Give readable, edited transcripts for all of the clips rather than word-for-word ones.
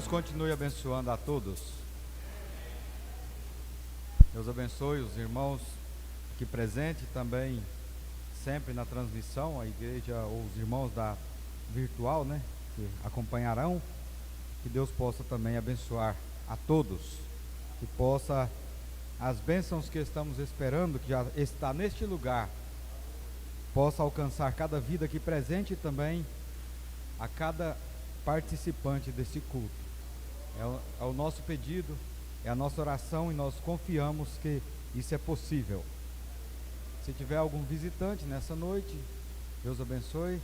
Deus continue abençoando a todos. Deus abençoe os irmãos aqui presentes, também sempre na transmissão, a igreja ou os irmãos da virtual, né, que acompanharão. Que Deus possa também abençoar a todos, que possa as bênçãos que estamos esperando, que já está neste lugar, possa alcançar cada vida aqui presente e também a cada participante desse culto. É o nosso pedido, é a nossa oração, e nós confiamos que isso é possível. Se tiver algum visitante nessa noite, Deus abençoe.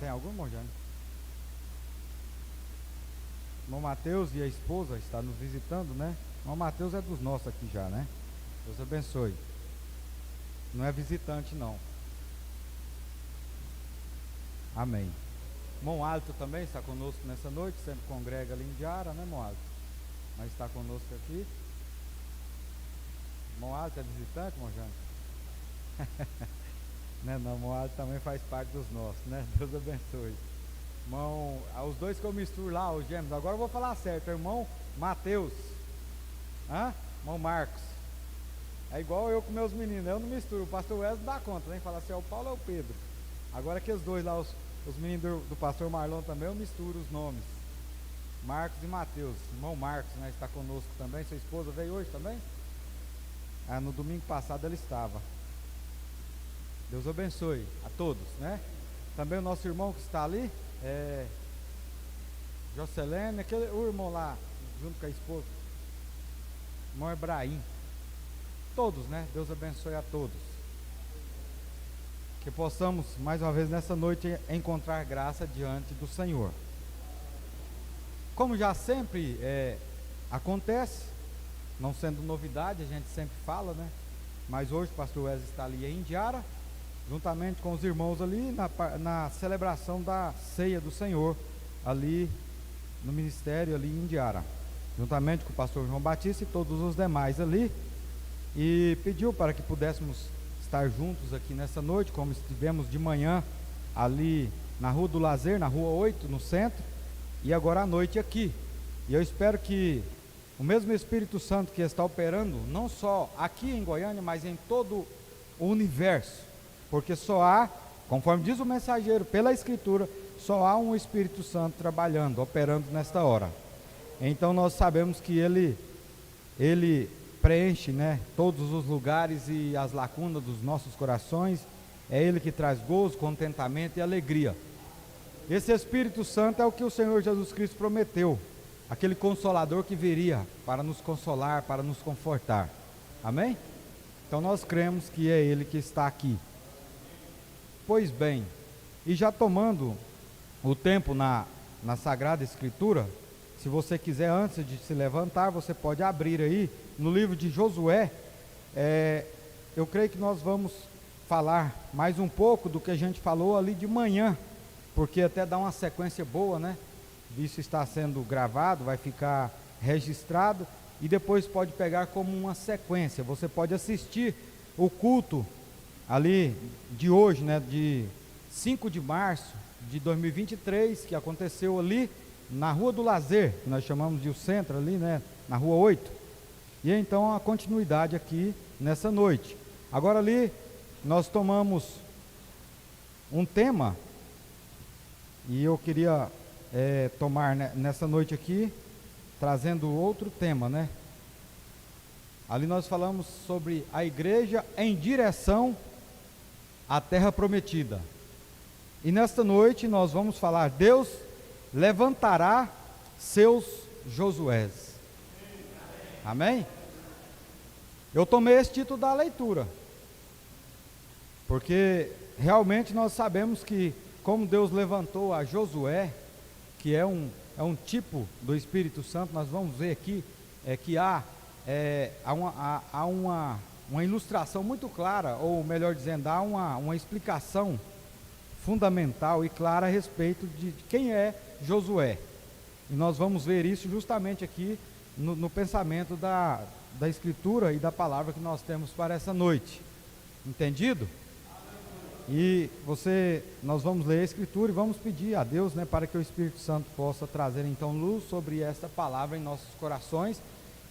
Tem algum, irmão Jânio? Irmão Mateus e a esposa está nos visitando, né? Irmão Mateus é dos nossos aqui já, né? Deus abençoe. Não é visitante, não. Amém. Irmão Alto também está conosco nessa noite, sempre congrega ali em Diara, né, irmão Alto? Mas está conosco aqui. Irmão Alto é visitante, irmão Jânio? Não, irmão Alto também faz parte dos nossos, né? Deus abençoe. Irmão, os dois que eu misturo lá, os gêmeos, agora eu vou falar certo, irmão Mateus, irmão Marcos. É igual eu com meus meninos, eu não misturo, o pastor Wesley dá conta, nem fala se é o Paulo ou é o Pedro. Agora que os dois lá, os meninos do pastor Marlon também, eu misturo os nomes, Marcos e Mateus. Irmão Marcos, né, está conosco também. Sua esposa veio hoje também? No domingo passado ela estava. Deus abençoe a todos, né? Também o nosso irmão que está ali, Jocelene, o irmão lá, junto com a esposa, irmão Ebraim. Todos, né? Deus abençoe a todos. Que possamos, mais uma vez nessa noite, encontrar graça diante do Senhor. Como já sempre acontece, não sendo novidade, a gente sempre fala, né? Mas hoje o pastor Wesley está ali em Indiara, juntamente com os irmãos ali na celebração da ceia do Senhor, ali no ministério ali em Indiara, juntamente com o pastor João Batista e todos os demais ali, e pediu para que pudéssemos estar juntos aqui nessa noite, como estivemos de manhã ali na Rua do Lazer, na Rua 8, no centro, e agora à noite aqui. E eu espero que o mesmo Espírito Santo que está operando, não só aqui em Goiânia, mas em todo o universo, porque só há, conforme diz o mensageiro, pela Escritura, só há um Espírito Santo trabalhando, operando nesta hora. Então nós sabemos que Ele preenche, né, todos os lugares e as lacunas dos nossos corações. É Ele que traz gozo, contentamento e alegria. Esse Espírito Santo é o que o Senhor Jesus Cristo prometeu, aquele Consolador que viria para nos consolar, para nos confortar. Amém? Então nós cremos que é Ele que está aqui. Pois bem, e já tomando o tempo na Sagrada Escritura, se você quiser, antes de se levantar, você pode abrir aí no livro de Josué. Eu creio que nós vamos falar mais um pouco do que a gente falou ali de manhã, porque até dá uma sequência boa, né? Isso está sendo gravado, vai ficar registrado, e depois pode pegar como uma sequência. Você pode assistir o culto ali de hoje, né, de 5 de março de 2023, que aconteceu ali na Rua do Lazer, que nós chamamos de o centro ali, né, na Rua 8. E então a continuidade aqui nessa noite. Agora ali nós tomamos um tema, e eu queria tomar, né, nessa noite aqui, trazendo outro tema, né? Ali nós falamos sobre a igreja em direção à terra prometida. E nesta noite nós vamos falar: Deus levantará seus Josués. Amém? Eu tomei esse título da leitura, porque realmente nós sabemos que, como Deus levantou a Josué, que é um tipo do Espírito Santo, nós vamos ver aqui que há uma ilustração muito clara, ou melhor dizendo, há uma explicação fundamental e clara a respeito de quem é Josué. E nós vamos ver isso justamente aqui no pensamento da Escritura e da palavra que nós temos para essa noite. Entendido? E nós vamos ler a Escritura e vamos pedir a Deus, né, para que o Espírito Santo possa trazer então luz sobre esta palavra em nossos corações,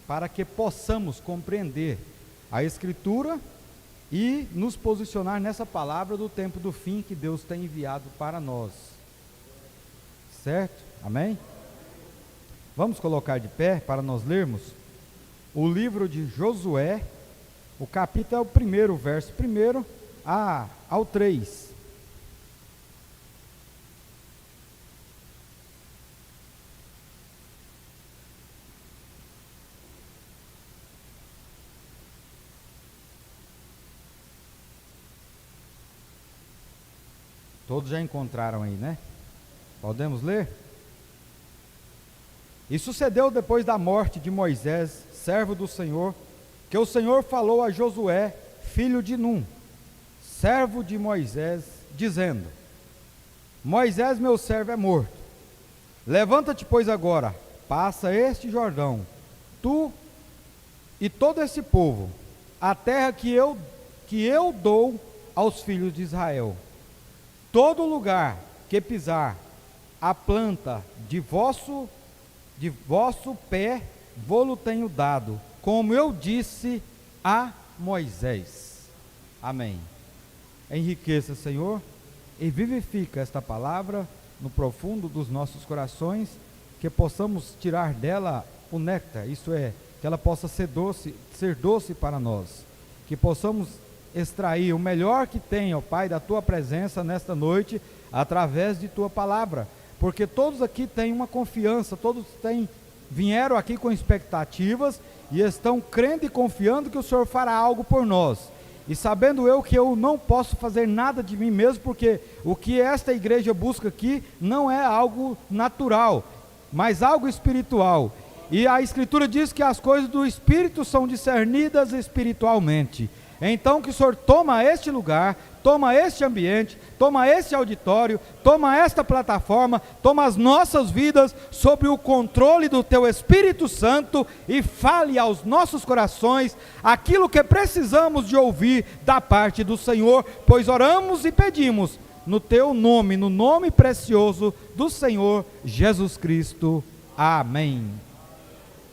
para que possamos compreender a Escritura e nos posicionar nessa palavra do tempo do fim que Deus tem enviado para nós. Certo? Amém? Vamos colocar de pé para nós lermos o livro de Josué, o capítulo é o primeiro, verso 1 ao 3. Todos já encontraram aí, né? Podemos ler? E sucedeu depois da morte de Moisés, servo do Senhor, que o Senhor falou a Josué, filho de Num, servo de Moisés, dizendo: Moisés, meu servo, é morto. Levanta-te, pois, agora, passa este Jordão, tu e todo esse povo, a terra que eu dou aos filhos de Israel. Todo lugar que pisar a planta de vosso pé, vô-lo tenho dado, como eu disse a Moisés. Amém. Enriqueça, Senhor, e vivifica esta palavra no profundo dos nossos corações, que possamos tirar dela o néctar, isto é, que ela possa ser doce para nós, que possamos extrair o melhor que tem, ó Pai, da Tua presença nesta noite, através de Tua palavra, porque todos aqui têm uma confiança, vieram aqui com expectativas, e estão crendo e confiando que o Senhor fará algo por nós, e sabendo eu que eu não posso fazer nada de mim mesmo, porque o que esta igreja busca aqui, não é algo natural, mas algo espiritual, e a Escritura diz que as coisas do Espírito são discernidas espiritualmente. Então que o Senhor toma este lugar, toma este ambiente, toma este auditório, toma esta plataforma, toma as nossas vidas sob o controle do Teu Espírito Santo e fale aos nossos corações aquilo que precisamos de ouvir da parte do Senhor, pois oramos e pedimos no Teu nome, no nome precioso do Senhor Jesus Cristo. Amém.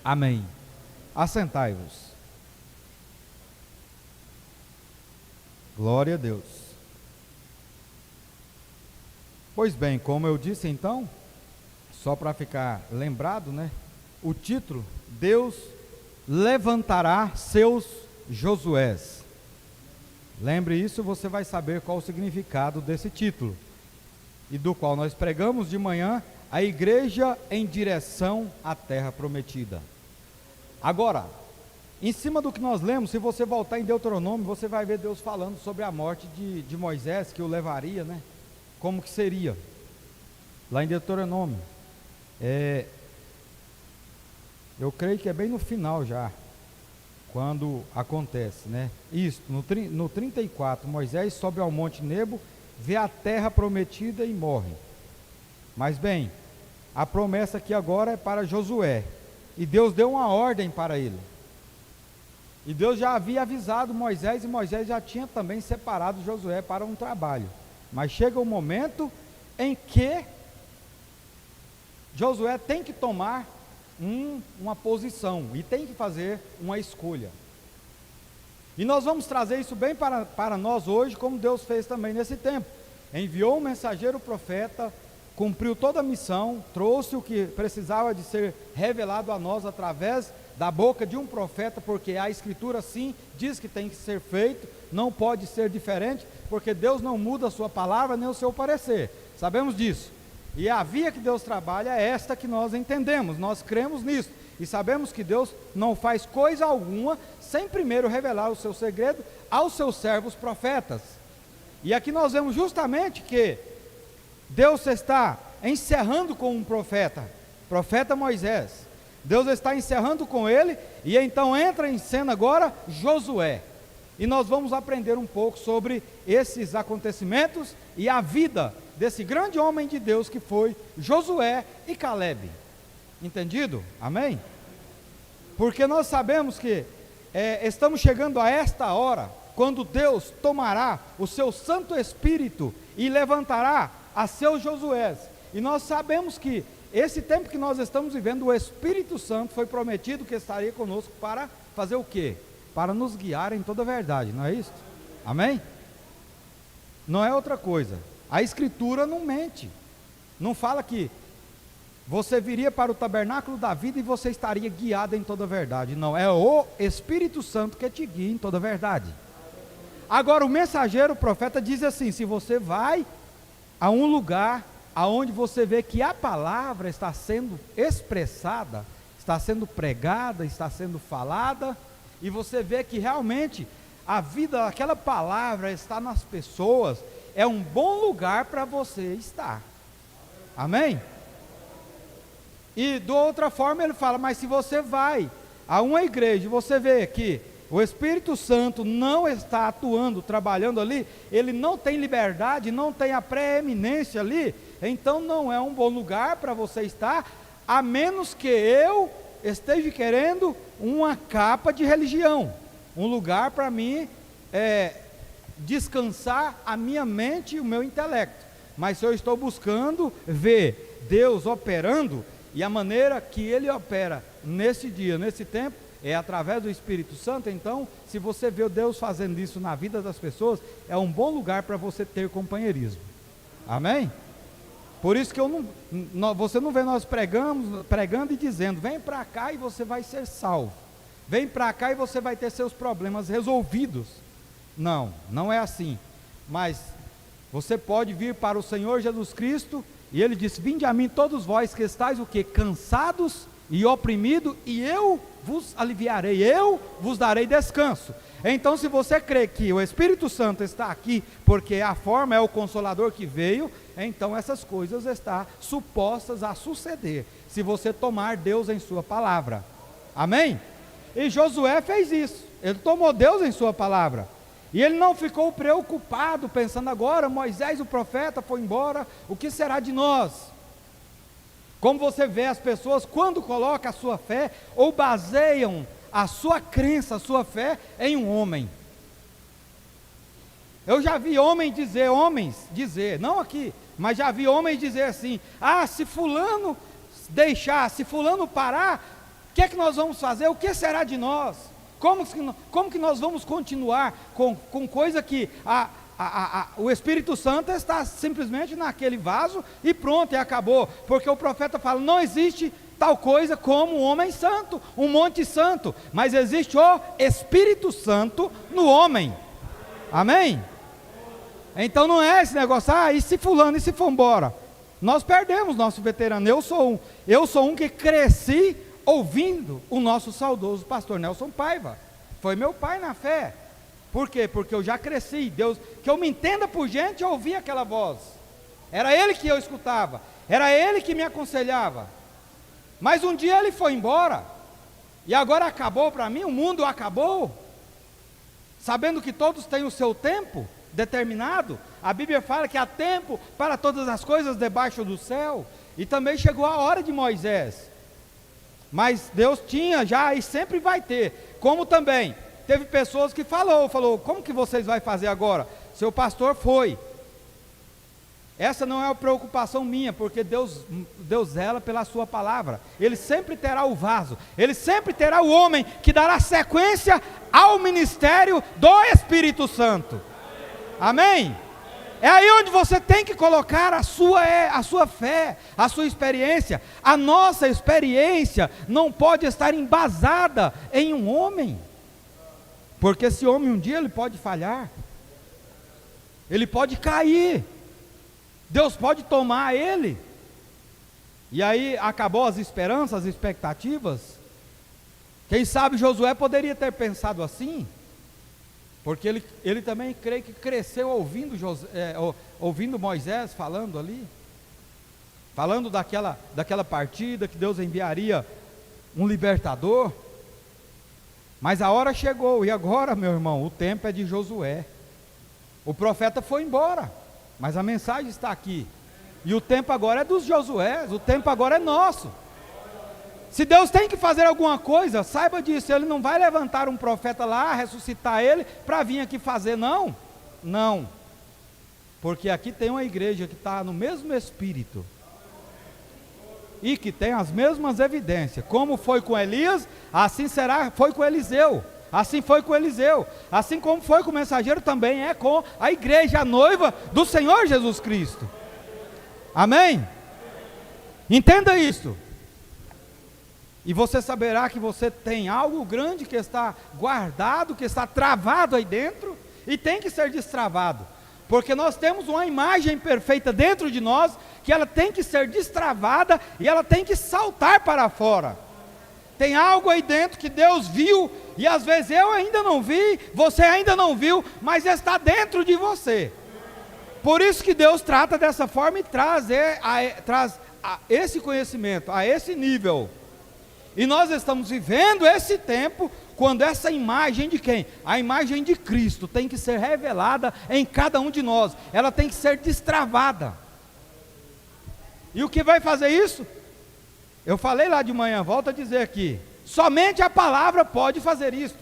Amém. Assentai-vos. Glória a Deus. Pois bem, como eu disse então, só para ficar lembrado, né? O título, Deus levantará seus Josués. Lembre isso, você vai saber qual o significado desse título. E do qual nós pregamos de manhã, a igreja em direção à terra prometida. Agora, em cima do que nós lemos, se você voltar em Deuteronômio, você vai ver Deus falando sobre a morte de Moisés, que o levaria, né? Como que seria? Lá em Deuteronômio. Eu creio que é bem no final já, quando acontece, né? Isso, no 34, Moisés sobe ao monte Nebo, vê a terra prometida e morre. Mas bem, a promessa aqui agora é para Josué, e Deus deu uma ordem para ele. E Deus já havia avisado Moisés, e Moisés já tinha também separado Josué para um trabalho. Mas chega um momento em que Josué tem que tomar uma posição, e tem que fazer uma escolha. E nós vamos trazer isso bem para nós hoje, como Deus fez também nesse tempo. Enviou um mensageiro profeta, cumpriu toda a missão, trouxe o que precisava de ser revelado a nós através da boca de um profeta, porque a Escritura sim diz que tem que ser feito, não pode ser diferente, porque Deus não muda a sua palavra nem o seu parecer, sabemos disso. E a via que Deus trabalha é esta que nós entendemos, nós cremos nisso, e sabemos que Deus não faz coisa alguma sem primeiro revelar o seu segredo aos seus servos profetas. E aqui nós vemos justamente que Deus está encerrando com um profeta Moisés. Deus está encerrando com ele, e então entra em cena agora Josué. E nós vamos aprender um pouco sobre esses acontecimentos e a vida desse grande homem de Deus que foi Josué e Calebe. Entendido? Amém? Porque nós sabemos que estamos chegando a esta hora, quando Deus tomará o seu Santo Espírito e levantará a seus Josués. E nós sabemos que esse tempo que nós estamos vivendo, o Espírito Santo foi prometido que estaria conosco para fazer o quê? Para nos guiar em toda a verdade, não é isso? Amém? Não é outra coisa. A Escritura não mente, não fala que você viria para o tabernáculo da vida e você estaria guiado em toda a verdade. Não, é o Espírito Santo que te guia em toda a verdade. Agora o mensageiro, o profeta, diz assim: se você vai a um lugar aonde você vê que a palavra está sendo expressada, está sendo pregada, está sendo falada, e você vê que realmente a vida daquela palavra está nas pessoas, é um bom lugar para você estar. Amém? E de outra forma ele fala, mas se você vai a uma igreja e você vê que o Espírito Santo não está atuando, trabalhando ali, ele não tem liberdade, não tem a preeminência ali, então não é um bom lugar para você estar, a menos que eu esteja querendo uma capa de religião, um lugar para mim descansar a minha mente e o meu intelecto. Mas se eu estou buscando ver Deus operando, e a maneira que Ele opera nesse dia, nesse tempo, é através do Espírito Santo, então, se você vê Deus fazendo isso na vida das pessoas, é um bom lugar para você ter companheirismo. Amém? Por isso que você não vê nós pregando e dizendo, vem para cá e você vai ser salvo. Vem para cá e você vai ter seus problemas resolvidos. Não, não é assim. Mas você pode vir para o Senhor Jesus Cristo, e Ele disse, vinde a mim todos vós que estáis o quê? Cansados e oprimidos, e eu vos aliviarei, eu vos darei descanso. Então, se você crê que o Espírito Santo está aqui, porque a forma é o Consolador que veio, então essas coisas estão supostas a suceder, se você tomar Deus em sua palavra. Amém? E Josué fez isso, ele tomou Deus em sua palavra, e ele não ficou preocupado, pensando agora, Moisés o profeta foi embora, o que será de nós? Como você vê as pessoas, quando colocam a sua fé, ou baseiam a sua crença, a sua fé, em um homem. Eu já vi homens dizer, não aqui, mas já vi homens dizer assim, se fulano deixar, se fulano parar, o que é que nós vamos fazer? O que será de nós? Como que nós vamos continuar com coisa que o Espírito Santo está simplesmente naquele vaso e pronto, e acabou, porque o profeta fala, não existe tal coisa como um homem santo, um monte santo, mas existe o Espírito Santo no homem. Amém? Então não é esse negócio, e se fulano, e se for embora? Nós perdemos nosso veterano. Eu sou um que cresci ouvindo o nosso saudoso pastor Nelson Paiva, foi meu pai na fé. Por quê? Porque eu já cresci, Deus, que eu me entenda por gente, eu ouvia aquela voz, era Ele que eu escutava, era Ele que me aconselhava, mas um dia Ele foi embora, e agora acabou para mim, o mundo acabou, sabendo que todos têm o seu tempo determinado. A Bíblia fala que há tempo para todas as coisas debaixo do céu, e também chegou a hora de Moisés, mas Deus tinha já e sempre vai ter, como também teve pessoas que falou, como que vocês vão fazer agora? Seu pastor foi. Essa não é a preocupação minha, porque Deus zela pela sua palavra. Ele sempre terá o vaso, Ele sempre terá o homem que dará sequência ao ministério do Espírito Santo. Amém? É aí onde você tem que colocar a sua fé, a sua experiência. A nossa experiência não pode estar embasada em um homem, porque esse homem um dia ele pode falhar, ele pode cair, Deus pode tomar ele, e aí acabou as esperanças, as expectativas. Quem sabe Josué poderia ter pensado assim, porque ele também creio que cresceu ouvindo Moisés falando ali, falando daquela partida que Deus enviaria um libertador. Mas a hora chegou, e agora, meu irmão, o tempo é de Josué. O profeta foi embora, mas a mensagem está aqui, e o tempo agora é dos Josués, o tempo agora é nosso. Se Deus tem que fazer alguma coisa, saiba disso, Ele não vai levantar um profeta lá, ressuscitar ele, para vir aqui fazer, não. Não. Porque aqui tem uma igreja que está no mesmo espírito. E que tem as mesmas evidências. Como foi com Elias, assim foi com Eliseu. Assim foi com Eliseu. Assim como foi com o mensageiro, também é com a igreja, a noiva do Senhor Jesus Cristo. Amém? Entenda isso. E você saberá que você tem algo grande que está guardado, que está travado aí dentro, e tem que ser destravado. Porque nós temos uma imagem perfeita dentro de nós, que ela tem que ser destravada, e ela tem que saltar para fora. Tem algo aí dentro que Deus viu, e às vezes eu ainda não vi, você ainda não viu, mas está dentro de você. Por isso que Deus trata dessa forma e traz esse conhecimento, a esse nível. E nós estamos vivendo esse tempo, quando essa imagem de quem? A imagem de Cristo tem que ser revelada em cada um de nós, ela tem que ser destravada. E o que vai fazer isso? Eu falei lá de manhã, volto a dizer aqui, somente a palavra pode fazer isso,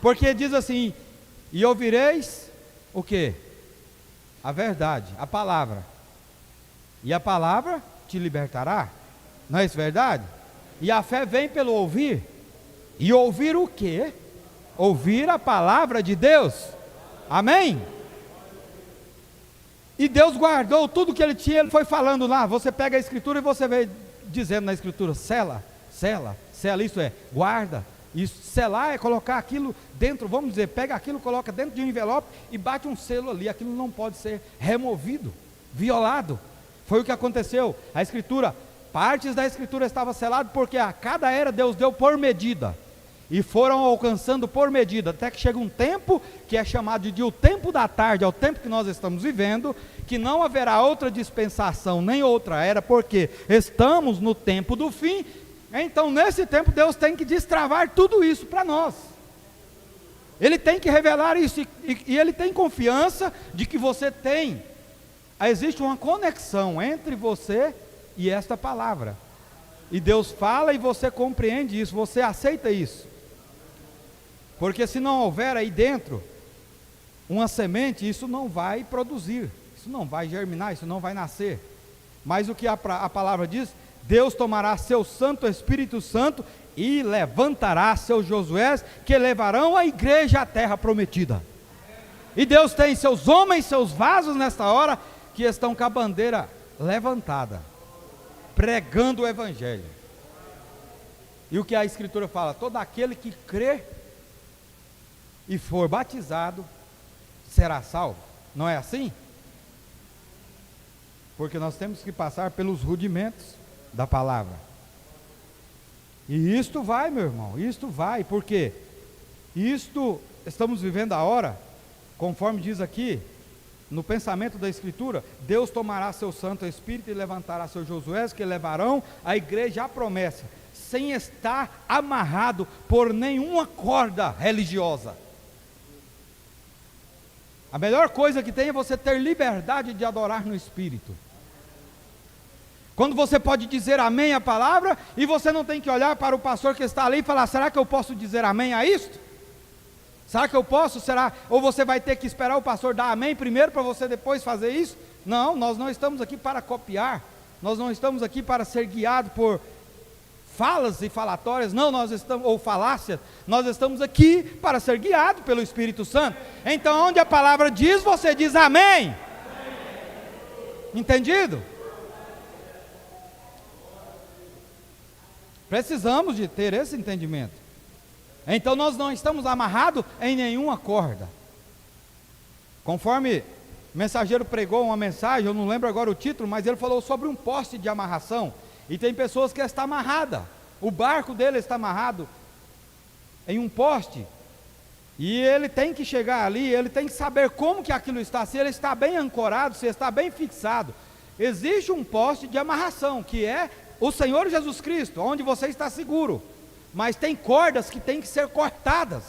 porque diz assim, e ouvireis o que? A verdade, a palavra, e a palavra te libertará, não é isso verdade? E a fé vem pelo ouvir, e ouvir o quê? Ouvir a palavra de Deus, amém? E Deus guardou tudo que Ele tinha, Ele foi falando lá, você pega a escritura e você vê dizendo na escritura, sela, isso é, guarda, isso, selar é colocar aquilo dentro, vamos dizer, pega aquilo, coloca dentro de um envelope e bate um selo ali, aquilo não pode ser removido, violado, foi o que aconteceu, a escritura, partes da escritura estavam seladas, porque a cada era Deus deu por medida, e foram alcançando por medida, até que chega um tempo, que é chamado de o tempo da tarde, é o tempo que nós estamos vivendo, que não haverá outra dispensação, nem outra era, porque estamos no tempo do fim. Então nesse tempo Deus tem que destravar tudo isso para nós, Ele tem que revelar isso, e Ele tem confiança de que você tem, existe uma conexão entre você e esta palavra, e Deus fala e você compreende isso, você aceita isso, porque se não houver aí dentro uma semente, isso não vai produzir, isso não vai germinar, isso não vai nascer. Mas o que a palavra diz, Deus tomará seu Santo Espírito Santo e levantará seus Josués, que levarão a igreja à terra prometida. E Deus tem seus homens, seus vasos nesta hora, que estão com a bandeira levantada, pregando o Evangelho. E o que a Escritura fala? Todo aquele que crê e for batizado será salvo. Não é assim? Porque nós temos que passar pelos rudimentos da palavra. E isto vai, meu irmão, isto vai, porque isto estamos vivendo a hora, conforme diz aqui, no pensamento da Escritura, Deus tomará seu Santo Espírito e levantará seus Josués, que levarão a igreja à promessa, sem estar amarrado por nenhuma corda religiosa. A melhor coisa que tem é você ter liberdade de adorar no Espírito. Quando você pode dizer amém à palavra, e você não tem que olhar para o pastor que está ali e falar, será que eu posso dizer amém a isto? Será que eu posso? Será? Ou você vai ter que esperar o pastor dar amém primeiro para você depois fazer isso? Não, nós não estamos aqui para copiar, nós não estamos aqui para ser guiados por falas e falatórias, não, nós estamos, ou falácias, nós estamos aqui para ser guiados pelo Espírito Santo. Então onde a palavra diz, você diz amém. Entendido? Precisamos de ter esse entendimento. Então nós não estamos amarrados em nenhuma corda. Conforme o mensageiro pregou uma mensagem, eu não lembro agora o título, mas ele falou sobre um poste de amarração. E tem pessoas que estão amarradas, o barco dele está amarrado em um poste, e ele tem que chegar ali, ele tem que saber como que aquilo está, se ele está bem ancorado, se está bem fixado. Existe um poste de amarração, que é o Senhor Jesus Cristo, onde você está seguro, mas tem cordas que têm que ser cortadas,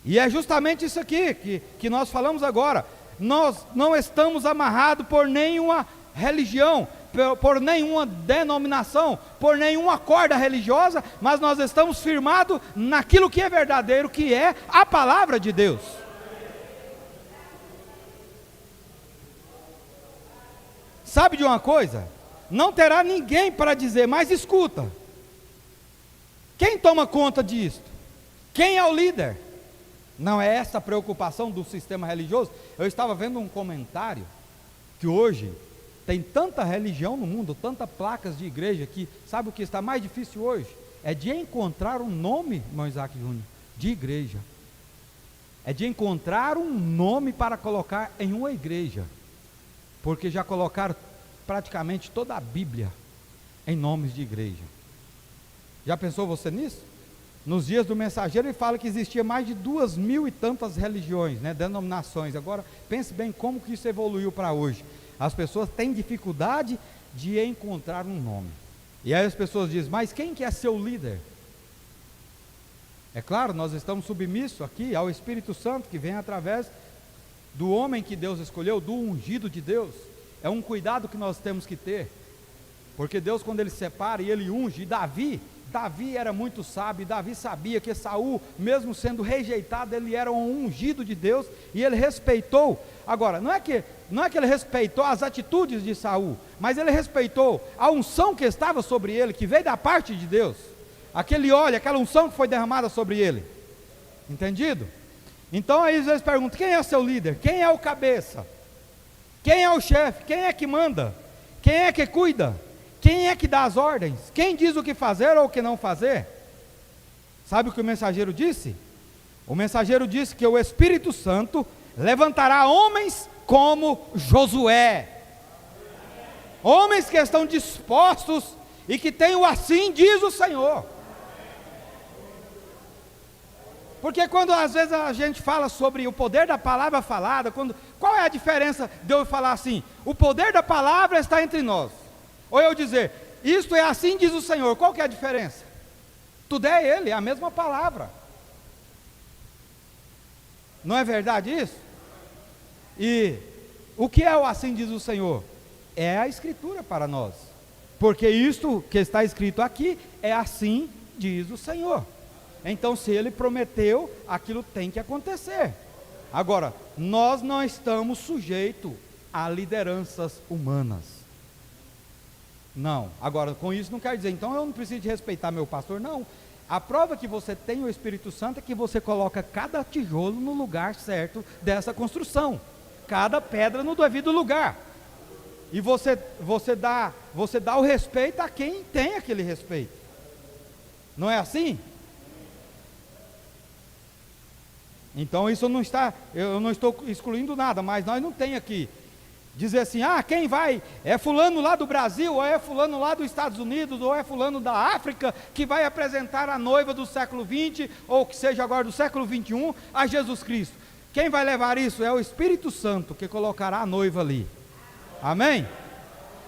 e é justamente isso aqui que nós falamos agora. Nós não estamos amarrados por nenhuma religião, por nenhuma denominação, por nenhuma corda religiosa, mas nós estamos firmados naquilo que é verdadeiro, que é a palavra de Deus. Sabe de uma coisa? Não terá ninguém para dizer, mas escuta, quem toma conta disso? Quem é o líder? Não é essa a preocupação do sistema religioso? Eu estava vendo um comentário, que hoje tem tanta religião no mundo, tantas placas de igreja, que sabe o que está mais difícil hoje? É de encontrar um nome, irmão Isaac Júnior, de igreja. É de encontrar um nome para colocar em uma igreja, porque já colocaram praticamente toda a Bíblia em nomes de igreja. Já pensou você nisso? Nos dias do mensageiro ele fala que existia mais de 2.000 e tantas religiões, denominações. Agora pense bem como que isso evoluiu para hoje. As pessoas têm dificuldade de encontrar um nome, e aí as pessoas dizem, mas quem que é seu líder? É claro, nós estamos submissos aqui ao Espírito Santo, que vem através do homem que Deus escolheu, do ungido de Deus. É um cuidado que nós temos que ter, porque Deus, quando ele separa e ele unge, e Davi era muito sábio, Davi sabia que Saul, mesmo sendo rejeitado, ele era um ungido de Deus, e ele respeitou. Agora, não é que ele respeitou as atitudes de Saul, mas ele respeitou a unção que estava sobre ele, que veio da parte de Deus, aquele óleo, aquela unção que foi derramada sobre ele, entendido? Então aí eles perguntam, quem é o seu líder? Quem é o cabeça? Quem é o chefe? Quem é que manda? Quem é que cuida? Quem é que dá as ordens? Quem diz o que fazer ou o que não fazer? Sabe o que o mensageiro disse? O mensageiro disse que o Espírito Santo levantará homens como Josué, homens que estão dispostos e que têm o assim diz o Senhor. Porque quando às vezes a gente fala sobre o poder da palavra falada, qual é a diferença de eu falar assim, o poder da palavra está entre nós, ou eu dizer, isto é assim diz o Senhor, qual que é a diferença? Tudo é Ele, é a mesma palavra. Não é verdade isso? E o que é o assim diz o Senhor? É a Escritura para nós, porque isto que está escrito aqui é assim diz o Senhor. Então se Ele prometeu, aquilo tem que acontecer. Agora, nós não estamos sujeitos a lideranças humanas, não. Agora, com isso não quer dizer, então eu não preciso de respeitar meu pastor, não. A prova que você tem o Espírito Santo é que você coloca cada tijolo no lugar certo dessa construção, cada pedra no devido lugar, e você dá o respeito a quem tem aquele respeito, não é assim? Então isso não está, eu não estou excluindo nada, mas nós não tem aqui dizer assim, quem vai, é fulano lá do Brasil, ou é fulano lá dos Estados Unidos, ou é fulano da África, que vai apresentar a noiva do século 20, ou que seja agora do século 21, a Jesus Cristo. Quem vai levar isso? É o Espírito Santo, que colocará a noiva ali, amém?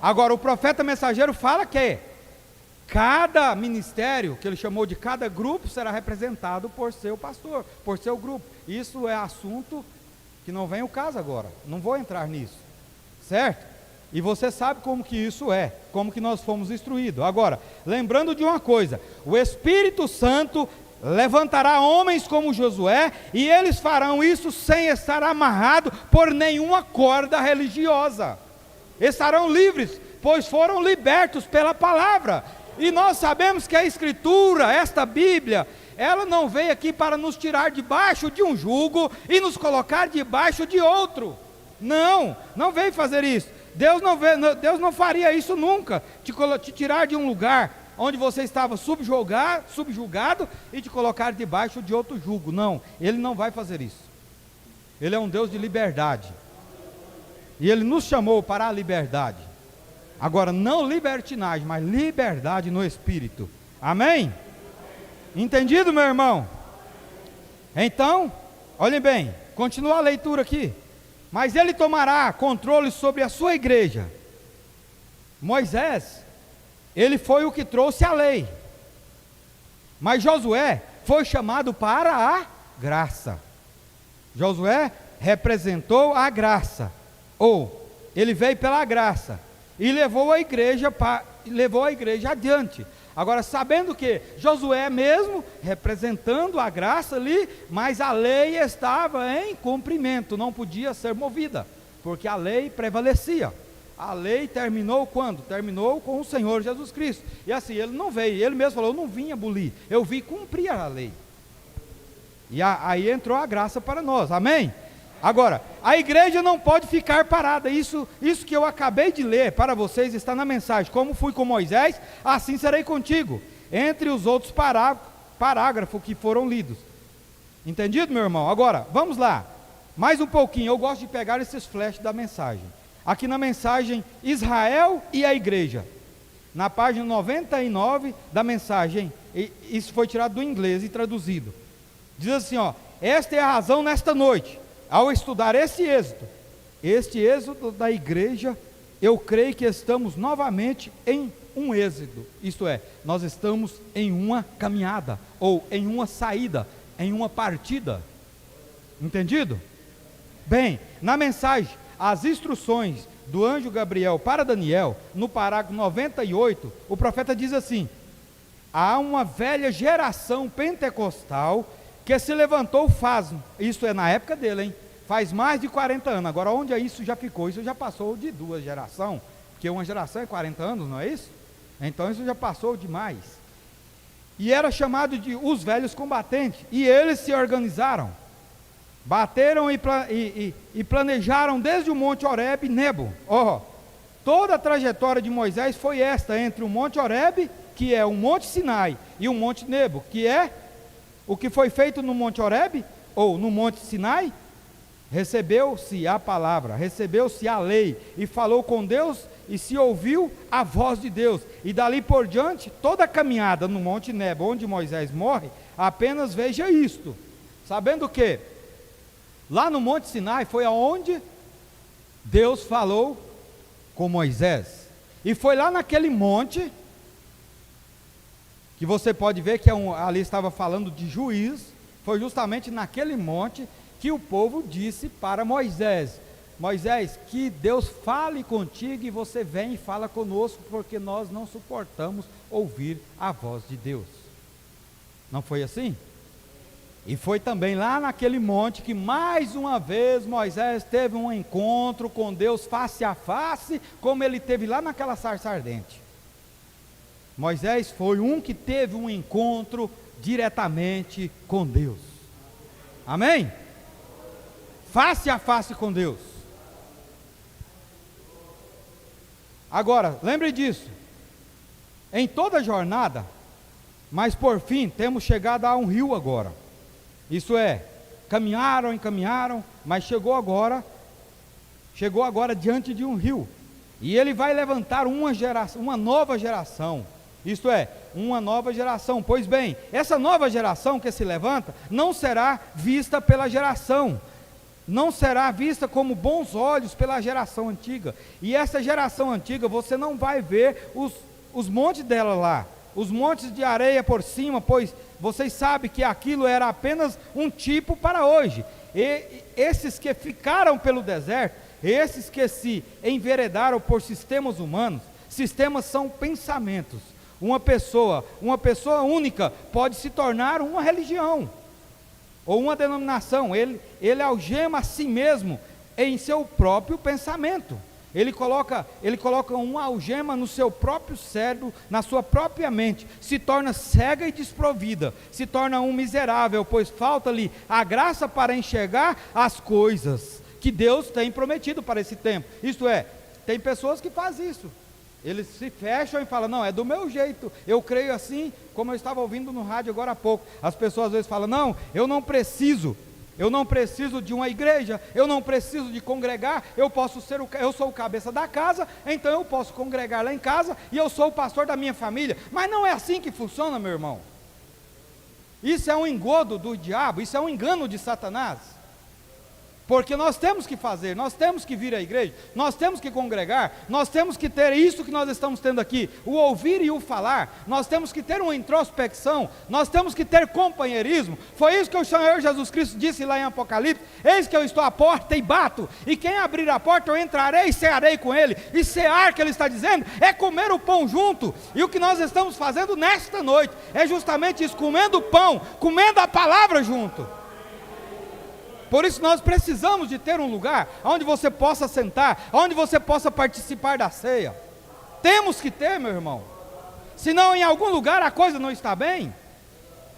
Agora o profeta mensageiro fala que cada ministério, que ele chamou de cada grupo, será representado por seu pastor, por seu grupo. Isso é assunto que não vem o caso agora, não vou entrar nisso, certo? E você sabe como que isso é, como que nós fomos instruídos. Agora, lembrando de uma coisa, o Espírito Santo levantará homens como Josué, e eles farão isso sem estar amarrados por nenhuma corda religiosa, estarão livres, pois foram libertos pela palavra. E nós sabemos que a Escritura, esta Bíblia, ela não veio aqui para nos tirar debaixo de um jugo e nos colocar debaixo de outro. Não veio fazer isso. Deus não faria isso nunca, te tirar de um lugar onde você estava subjugado e te colocar debaixo de outro jugo. Não, Ele não vai fazer isso. Ele é um Deus de liberdade, e Ele nos chamou para a liberdade. Agora, não libertinagem, mas liberdade no Espírito, amém? Entendido, meu irmão? Então, olhem bem, continua a leitura aqui. Mas Ele tomará controle sobre a sua igreja. Moisés, ele foi o que trouxe a lei, mas Josué foi chamado para a graça. Josué representou a graça, ou ele veio pela graça, e levou a igreja adiante. Agora, sabendo que Josué mesmo, representando a graça ali, mas a lei estava em cumprimento, não podia ser movida, porque a lei prevalecia. A lei terminou quando? Terminou com o Senhor Jesus Cristo. E assim, ele não veio, ele mesmo falou, eu não vim abolir, eu vim cumprir a lei. E aí entrou a graça para nós, amém? Agora, a igreja não pode ficar parada. Isso que eu acabei de ler para vocês está na mensagem. Como fui com Moisés, assim serei contigo. Entre os outros parágrafos que foram lidos. Entendido, meu irmão? Agora, vamos lá. Mais um pouquinho. Eu gosto de pegar esses flashes da mensagem. Aqui na mensagem, Israel e a igreja. Na página 99 da mensagem. Isso foi tirado do inglês e traduzido. Diz assim, ó. Esta é a razão nesta noite. Ao estudar este êxodo da igreja, eu creio que estamos novamente em um êxodo, isto é, nós estamos em uma caminhada, ou em uma saída, em uma partida, entendido? Bem, na mensagem, as instruções do anjo Gabriel para Daniel, no parágrafo 98, o profeta diz assim: há uma velha geração pentecostal que se levantou isso é na época dele, hein? Faz mais de 40 anos, agora onde isso já ficou? Isso já passou de 2 gerações, porque uma geração é 40 anos, não é isso? Então isso já passou demais. E era chamado de os velhos combatentes, e eles se organizaram, bateram e planejaram desde o Monte Horebe e Nebo. Toda a trajetória de Moisés foi esta, entre o Monte Horebe, que é o Monte Sinai, e o Monte Nebo, que é o que foi feito no Monte Horebe, ou no Monte Sinai. Recebeu-se a palavra, recebeu-se a lei, e falou com Deus, e se ouviu a voz de Deus, e dali por diante, toda a caminhada no Monte Nebo, onde Moisés morre, apenas veja isto, sabendo que, lá no Monte Sinai, foi aonde Deus falou com Moisés, e foi lá naquele monte, que você pode ver que ali estava falando de juiz, foi justamente naquele monte, que o povo disse para Moisés: Moisés, que Deus fale contigo e você vem e fala conosco, porque nós não suportamos ouvir a voz de Deus. Não foi assim? E foi também lá naquele monte que mais uma vez Moisés teve um encontro com Deus face a face, como ele teve lá naquela sarça ardente. Moisés foi um que teve um encontro diretamente com Deus. Amém? Face a face com Deus. Agora, lembre disso, em toda a jornada, mas por fim, temos chegado a um rio agora, isso é, caminharam, mas chegou agora diante de um rio, e ele vai levantar uma nova geração, isto é, uma nova geração. Pois bem, essa nova geração que se levanta, não será vista pela geração, não será vista como bons olhos pela geração antiga, e essa geração antiga, você não vai ver os montes dela lá, os montes de areia por cima, pois vocês sabem que aquilo era apenas um tipo para hoje, e esses que ficaram pelo deserto, esses que se enveredaram por sistemas humanos, sistemas são pensamentos, uma pessoa única pode se tornar uma religião, ou uma denominação, ele algema a si mesmo em seu próprio pensamento, ele coloca uma algema no seu próprio cérebro, na sua própria mente, se torna cega e desprovida, se torna um miserável, pois falta-lhe a graça para enxergar as coisas que Deus tem prometido para esse tempo. Isto é, tem pessoas que fazem isso, eles se fecham e falam: não, é do meu jeito, eu creio assim, como eu estava ouvindo no rádio agora há pouco, as pessoas às vezes falam: não, eu não preciso de uma igreja, eu não preciso de congregar, eu sou o cabeça da casa, então eu posso congregar lá em casa, e eu sou o pastor da minha família. Mas não é assim que funciona, meu irmão. Isso é um engodo do diabo, isso é um engano de Satanás. Porque nós temos que fazer, nós temos que vir à igreja, nós temos que congregar, nós temos que ter isso que nós estamos tendo aqui, o ouvir e o falar, nós temos que ter uma introspecção, nós temos que ter companheirismo. Foi isso que o Senhor Jesus Cristo disse lá em Apocalipse: eis que eu estou à porta e bato, e quem abrir a porta eu entrarei e cearei com ele. E cear, que ele está dizendo, é comer o pão junto. E o que nós estamos fazendo nesta noite é justamente isso, comendo o pão, comendo a palavra junto. Por isso nós precisamos de ter um lugar onde você possa sentar, onde você possa participar da ceia. Temos que ter, meu irmão. Senão em algum lugar a coisa não está bem.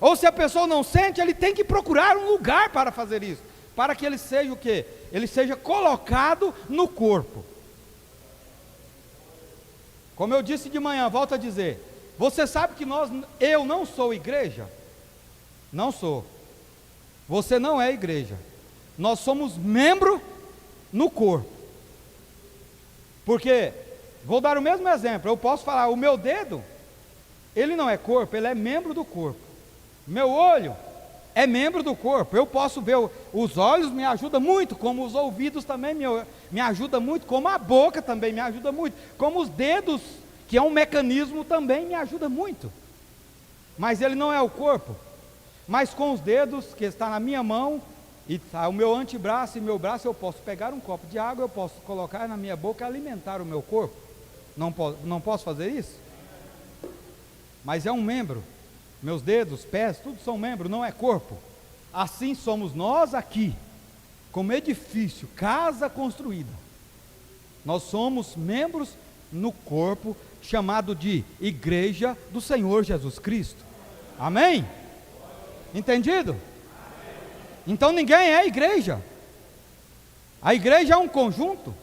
Ou se a pessoa não sente, ele tem que procurar um lugar para fazer isso. Para que ele seja o quê? Ele seja colocado no corpo. Como eu disse de manhã, volto a dizer. Você sabe que eu não sou igreja? Não sou. Você não é igreja. Nós somos membro no corpo. Porque, vou dar o mesmo exemplo, eu posso falar, o meu dedo, ele não é corpo, ele é membro do corpo. Meu olho é membro do corpo. Eu posso ver, os olhos me ajudam muito, como os ouvidos também me ajudam muito, como a boca também me ajuda muito, como os dedos, que é um mecanismo, também me ajuda muito. Mas ele não é o corpo. Mas com os dedos que está na minha mão, e tá o meu antebraço e meu braço, eu posso pegar um copo de água, eu posso colocar na minha boca e alimentar o meu corpo. Não posso fazer isso? Mas é um membro. Meus dedos, pés, tudo são membros, não é corpo. Assim somos nós aqui, como edifício, casa construída. Nós somos membros no corpo, chamado de Igreja do Senhor Jesus Cristo. Amém? Entendido? Então ninguém é igreja. A igreja é um conjunto.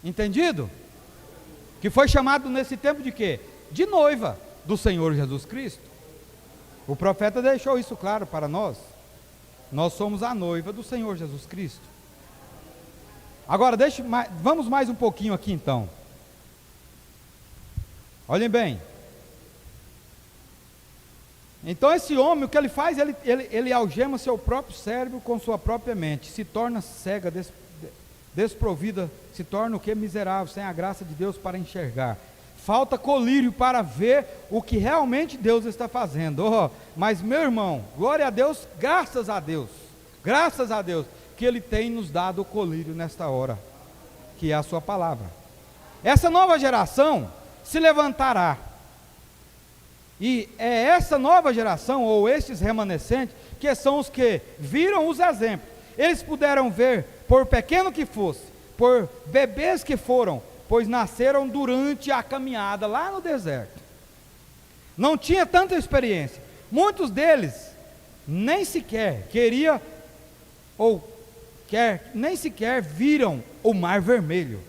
Entendido? Que foi chamado nesse tempo de quê? De noiva do Senhor Jesus Cristo. O profeta deixou isso claro para nós. Nós somos a noiva do Senhor Jesus Cristo. Agora vamos mais um pouquinho aqui então. Olhem bem. Então esse homem, o que ele faz, ele algema seu próprio cérebro com sua própria mente, se torna cega, desprovida, se torna o que? Miserável, sem a graça de Deus para enxergar. Falta colírio para ver o que realmente Deus está fazendo. Mas meu irmão, glória a Deus, graças a Deus, que Ele tem nos dado o colírio nesta hora, que é a sua palavra. Essa nova geração se levantará. E é essa nova geração, ou estes remanescentes, que são os que viram os exemplos. Eles puderam ver, por pequeno que fosse, por bebês que foram, pois nasceram durante a caminhada lá no deserto. Não tinha tanta experiência. Muitos deles nem sequer nem sequer viram o Mar Vermelho.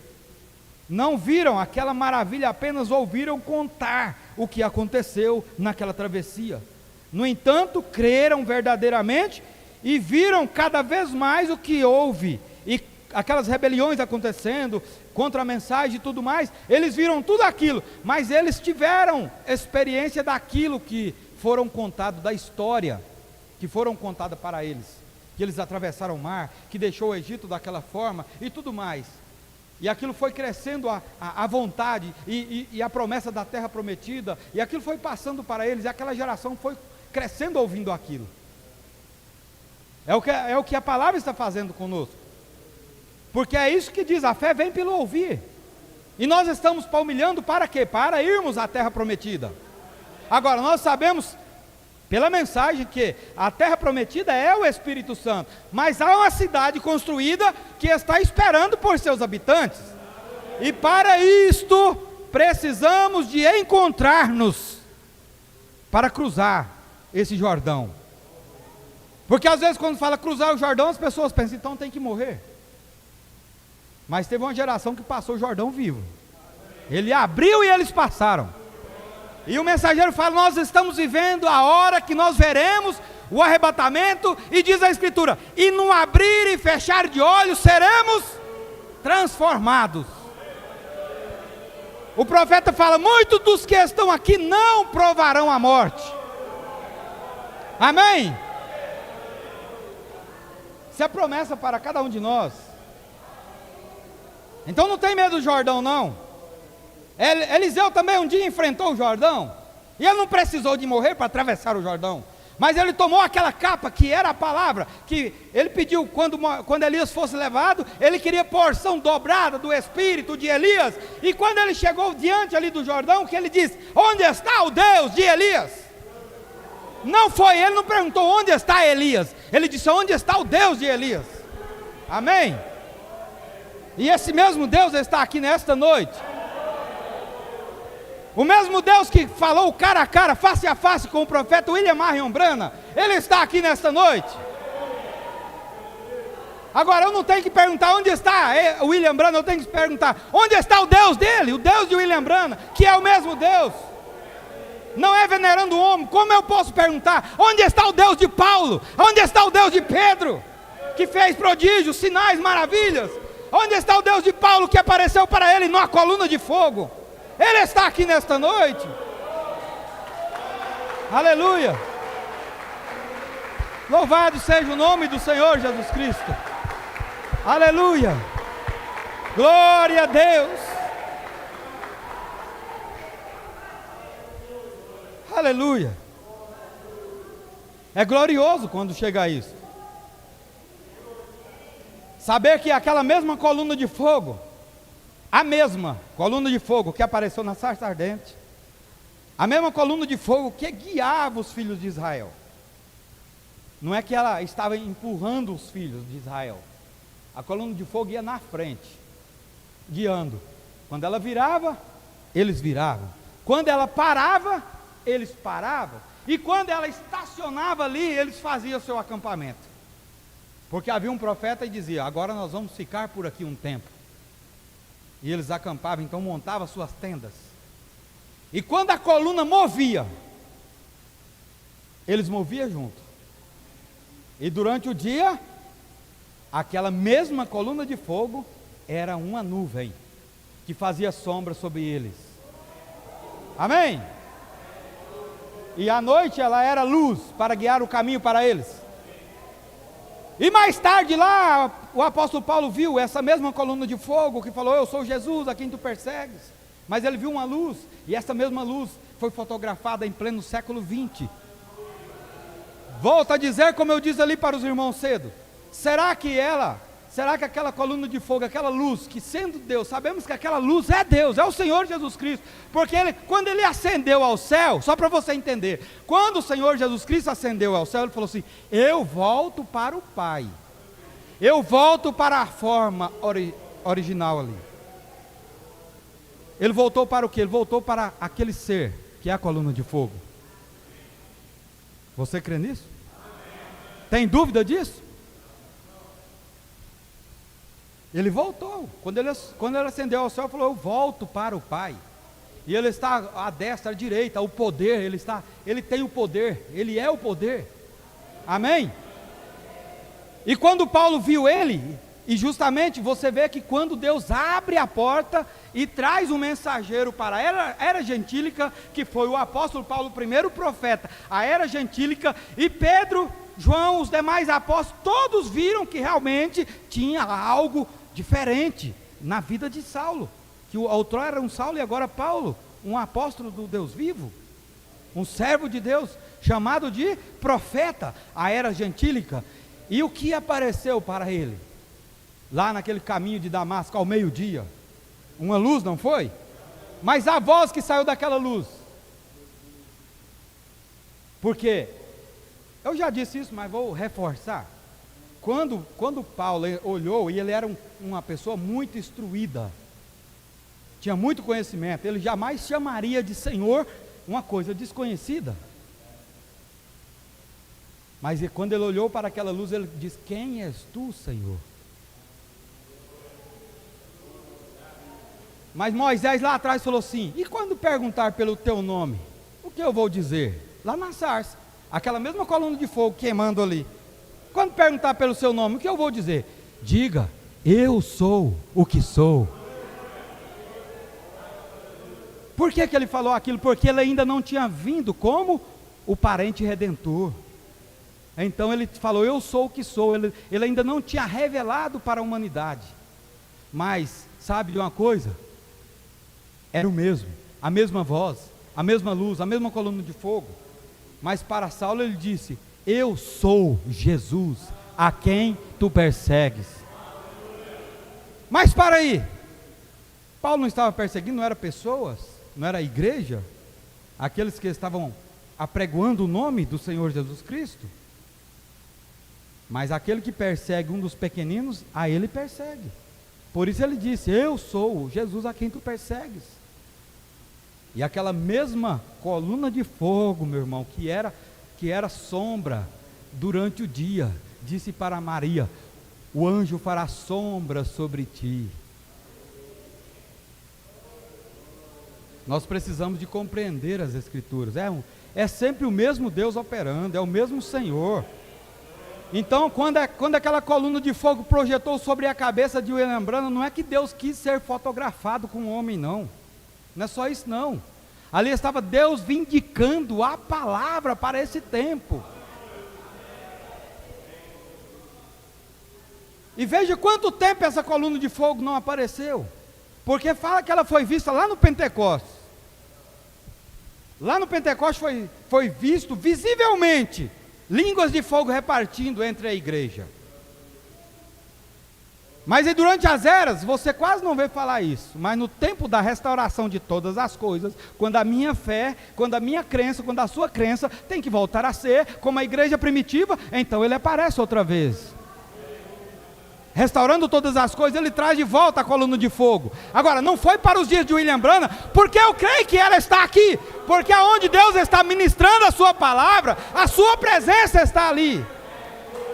Não viram aquela maravilha, apenas ouviram contar o que aconteceu naquela travessia. No entanto, creram verdadeiramente e viram cada vez mais o que houve, e aquelas rebeliões acontecendo contra a mensagem e tudo mais. Eles viram tudo aquilo, mas eles tiveram experiência daquilo que foram contado, da história que foram contada para eles, que eles atravessaram o mar, que deixou o Egito daquela forma e tudo mais. E aquilo foi crescendo a vontade e a promessa da terra prometida, e aquilo foi passando para eles, e aquela geração foi crescendo ouvindo aquilo. É o que a palavra está fazendo conosco, porque é isso que diz, a fé vem pelo ouvir, e nós estamos palmilhando para quê? Para irmos à terra prometida. Agora nós sabemos pela mensagem que a terra prometida é o Espírito Santo, mas há uma cidade construída que está esperando por seus habitantes, e para isto precisamos de encontrar-nos para cruzar esse Jordão. Porque às vezes quando fala cruzar o Jordão, as pessoas pensam, então tem que morrer. Mas teve uma geração que passou o Jordão vivo. Ele abriu e eles passaram. E o mensageiro fala, nós estamos vivendo a hora que nós veremos o arrebatamento, e diz a Escritura, e no abrir e fechar de olhos seremos transformados. O profeta fala, muitos dos que estão aqui não provarão a morte. Amém? Isso é promessa para cada um de nós. Então não tem medo do Jordão, não. Eliseu também um dia enfrentou o Jordão, e ele não precisou de morrer para atravessar o Jordão, mas ele tomou aquela capa que era a palavra, que ele pediu quando Elias fosse levado, ele queria porção dobrada do espírito de Elias, e quando ele chegou diante ali do Jordão, que ele disse: onde está o Deus de Elias? Não foi, ele não perguntou onde está Elias, ele disse: onde está o Deus de Elias? Amém? E esse mesmo Deus está aqui nesta noite. O mesmo Deus que falou cara a cara, face a face com o profeta William Marion Branham, Ele está aqui nesta noite. Agora eu não tenho que perguntar onde está o William Branham, eu tenho que perguntar onde está o Deus dele, o Deus de William Branham, que é o mesmo Deus. Não é venerando o homem. Como eu posso perguntar onde está o Deus de Paulo? Onde está o Deus de Pedro, que fez prodígios, sinais, maravilhas? Onde está o Deus de Paulo, que apareceu para ele numa coluna de fogo? Ele está aqui nesta noite. Aleluia. Louvado seja o nome do Senhor Jesus Cristo. Aleluia. Glória a Deus. Aleluia. É glorioso quando chega a isso. Saber que aquela mesma coluna de fogo, a mesma coluna de fogo que apareceu na sarça ardente, a mesma coluna de fogo que guiava os filhos de Israel. Não é que ela estava empurrando os filhos de Israel. A coluna de fogo ia na frente, guiando. Quando ela virava, eles viravam. Quando ela parava, eles paravam. E quando ela estacionava ali, eles faziam o seu acampamento. Porque havia um profeta e dizia: agora nós vamos ficar por aqui um tempo. E eles acampavam, então montavam suas tendas. E quando a coluna movia, eles moviam junto. E durante o dia, aquela mesma coluna de fogo era uma nuvem que fazia sombra sobre eles. Amém? E à noite ela era luz para guiar o caminho para eles. E mais tarde lá, o apóstolo Paulo viu essa mesma coluna de fogo que falou: eu sou Jesus a quem tu persegues. Mas ele viu uma luz, e essa mesma luz foi fotografada em pleno século 20. Volto a dizer, como eu disse ali para os irmãos cedo, será que aquela coluna de fogo, aquela luz, que sendo Deus, sabemos que aquela luz é Deus, é o Senhor Jesus Cristo, porque quando ele ascendeu ao céu, só para você entender, quando o Senhor Jesus Cristo ascendeu ao céu, ele falou assim: eu volto para o Pai, eu volto para a forma original ali. Ele voltou para o que? Ele voltou para aquele ser, que é a coluna de fogo. Você crê nisso? Tem dúvida disso? Ele voltou, quando ele ascendeu ao céu, ele falou: eu volto para o Pai, e ele está à destra, à direita, o poder, ele tem o poder, ele é o poder, amém? E quando Paulo viu ele, e justamente você vê que quando Deus abre a porta e traz um mensageiro para a era gentílica, que foi o apóstolo Paulo, o primeiro profeta, a era gentílica, e Pedro, João, os demais apóstolos, todos viram que realmente tinha algo diferente na vida de Saulo, que outrora era um Saulo e agora Paulo, um apóstolo do Deus vivo, um servo de Deus, chamado de profeta, a era gentílica. E o que apareceu para ele, lá naquele caminho de Damasco, ao meio-dia? Uma luz, não foi? Mas a voz que saiu daquela luz, porque eu já disse isso, mas vou reforçar. Quando Paulo olhou, e ele era uma pessoa muito instruída, tinha muito conhecimento, ele jamais chamaria de Senhor uma coisa desconhecida. Mas quando ele olhou para aquela luz, ele disse: quem és tu, Senhor? Mas Moisés lá atrás falou assim: e quando perguntar pelo teu nome, o que eu vou dizer? Lá na sarça, aquela mesma coluna de fogo queimando ali. Quando perguntar pelo seu nome, o que eu vou dizer? Diga: eu sou o que sou. Por que ele falou aquilo? Porque ele ainda não tinha vindo como o parente redentor. Então ele falou, eu sou o que sou. Ele ainda não tinha revelado para a humanidade. Mas, sabe de uma coisa? Era o mesmo, a mesma voz, a mesma luz, a mesma coluna de fogo. Mas para Saulo ele disse, eu sou Jesus, a quem tu persegues. Mas para aí, Paulo não estava perseguindo, não era pessoas, não era a igreja, aqueles que estavam apregoando o nome do Senhor Jesus Cristo. Mas aquele que persegue um dos pequeninos, a ele persegue. Por isso ele disse, eu sou Jesus a quem tu persegues. E aquela mesma coluna de fogo, meu irmão, que era sombra durante o dia, disse para Maria, o anjo fará sombra sobre ti. Nós precisamos de compreender as Escrituras. É sempre o mesmo Deus operando, é o mesmo Senhor. Então, quando aquela coluna de fogo projetou sobre a cabeça de William Branham, não é que Deus quis ser fotografado com um homem, não. Não é só isso, não. Ali estava Deus vindicando a palavra para esse tempo. E veja quanto tempo essa coluna de fogo não apareceu. Porque fala que ela foi vista lá no Pentecostes. Lá no Pentecostes foi visto visivelmente línguas de fogo repartindo entre a igreja. Mas aí durante as eras, você quase não vê falar isso. Mas no tempo da restauração de todas as coisas, quando a minha fé, quando a minha crença, quando a sua crença tem que voltar a ser como a igreja primitiva, então ele aparece outra vez. Restaurando todas as coisas, ele traz de volta a coluna de fogo. Agora, não foi para os dias de William Branham, porque eu creio que ela está aqui. Porque aonde Deus está ministrando a sua palavra, a sua presença está ali.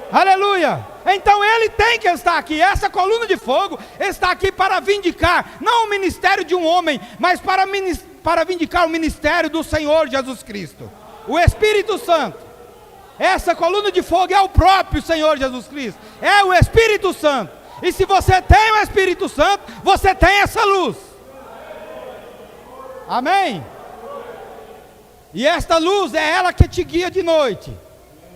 Aleluia! Então ele tem que estar aqui. Essa coluna de fogo está aqui para vindicar, não o ministério de um homem, mas para vindicar o ministério do Senhor Jesus Cristo, o Espírito Santo. Essa coluna de fogo é o próprio Senhor Jesus Cristo, é o Espírito Santo. E se você tem o Espírito Santo, você tem essa luz. Amém? E esta luz é ela que te guia de noite.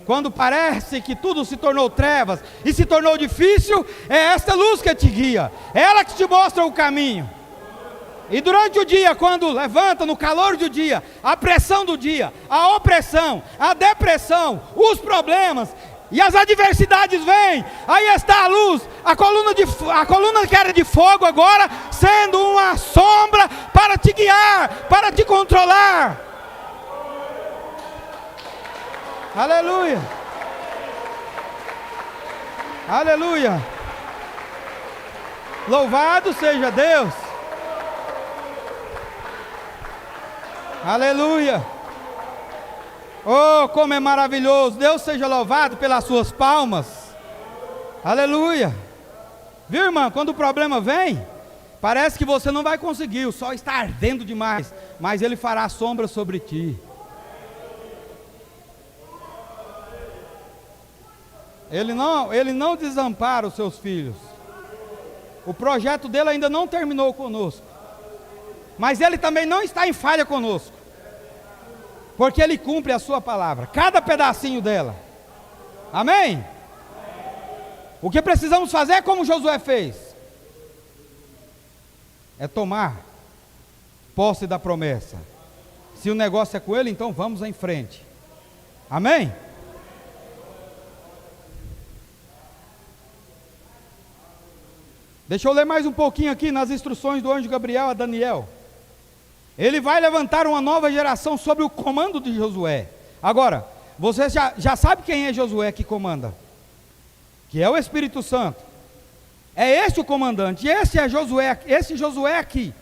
Quando parece que tudo se tornou trevas e se tornou difícil, é esta luz que te guia, é ela que te mostra o caminho. E durante o dia, quando levanta no calor do dia, a pressão do dia, a opressão, a depressão, os problemas e as adversidades vêm, aí está a luz, a coluna que era de fogo agora, sendo uma sombra para te guiar, para te controlar. Aleluia, aleluia, louvado seja Deus, aleluia, oh como é maravilhoso, Deus seja louvado pelas suas palmas, aleluia. Viu, irmã, quando o problema vem, parece que você não vai conseguir, o sol está ardendo demais, mas ele fará sombra sobre ti. Ele não desampara os seus filhos. O projeto dele ainda não terminou conosco. Mas ele também não está em falha conosco. Porque ele cumpre a sua palavra, cada pedacinho dela. Amém? O que precisamos fazer é como Josué fez. É tomar posse da promessa. Se o negócio é com ele, então vamos em frente. Amém? Deixa eu ler mais um pouquinho aqui nas instruções do anjo Gabriel a Daniel. Ele vai levantar uma nova geração sob o comando de Josué. Agora, você já sabe quem é Josué que comanda? Que é o Espírito Santo. É este o comandante. Esse Josué aqui,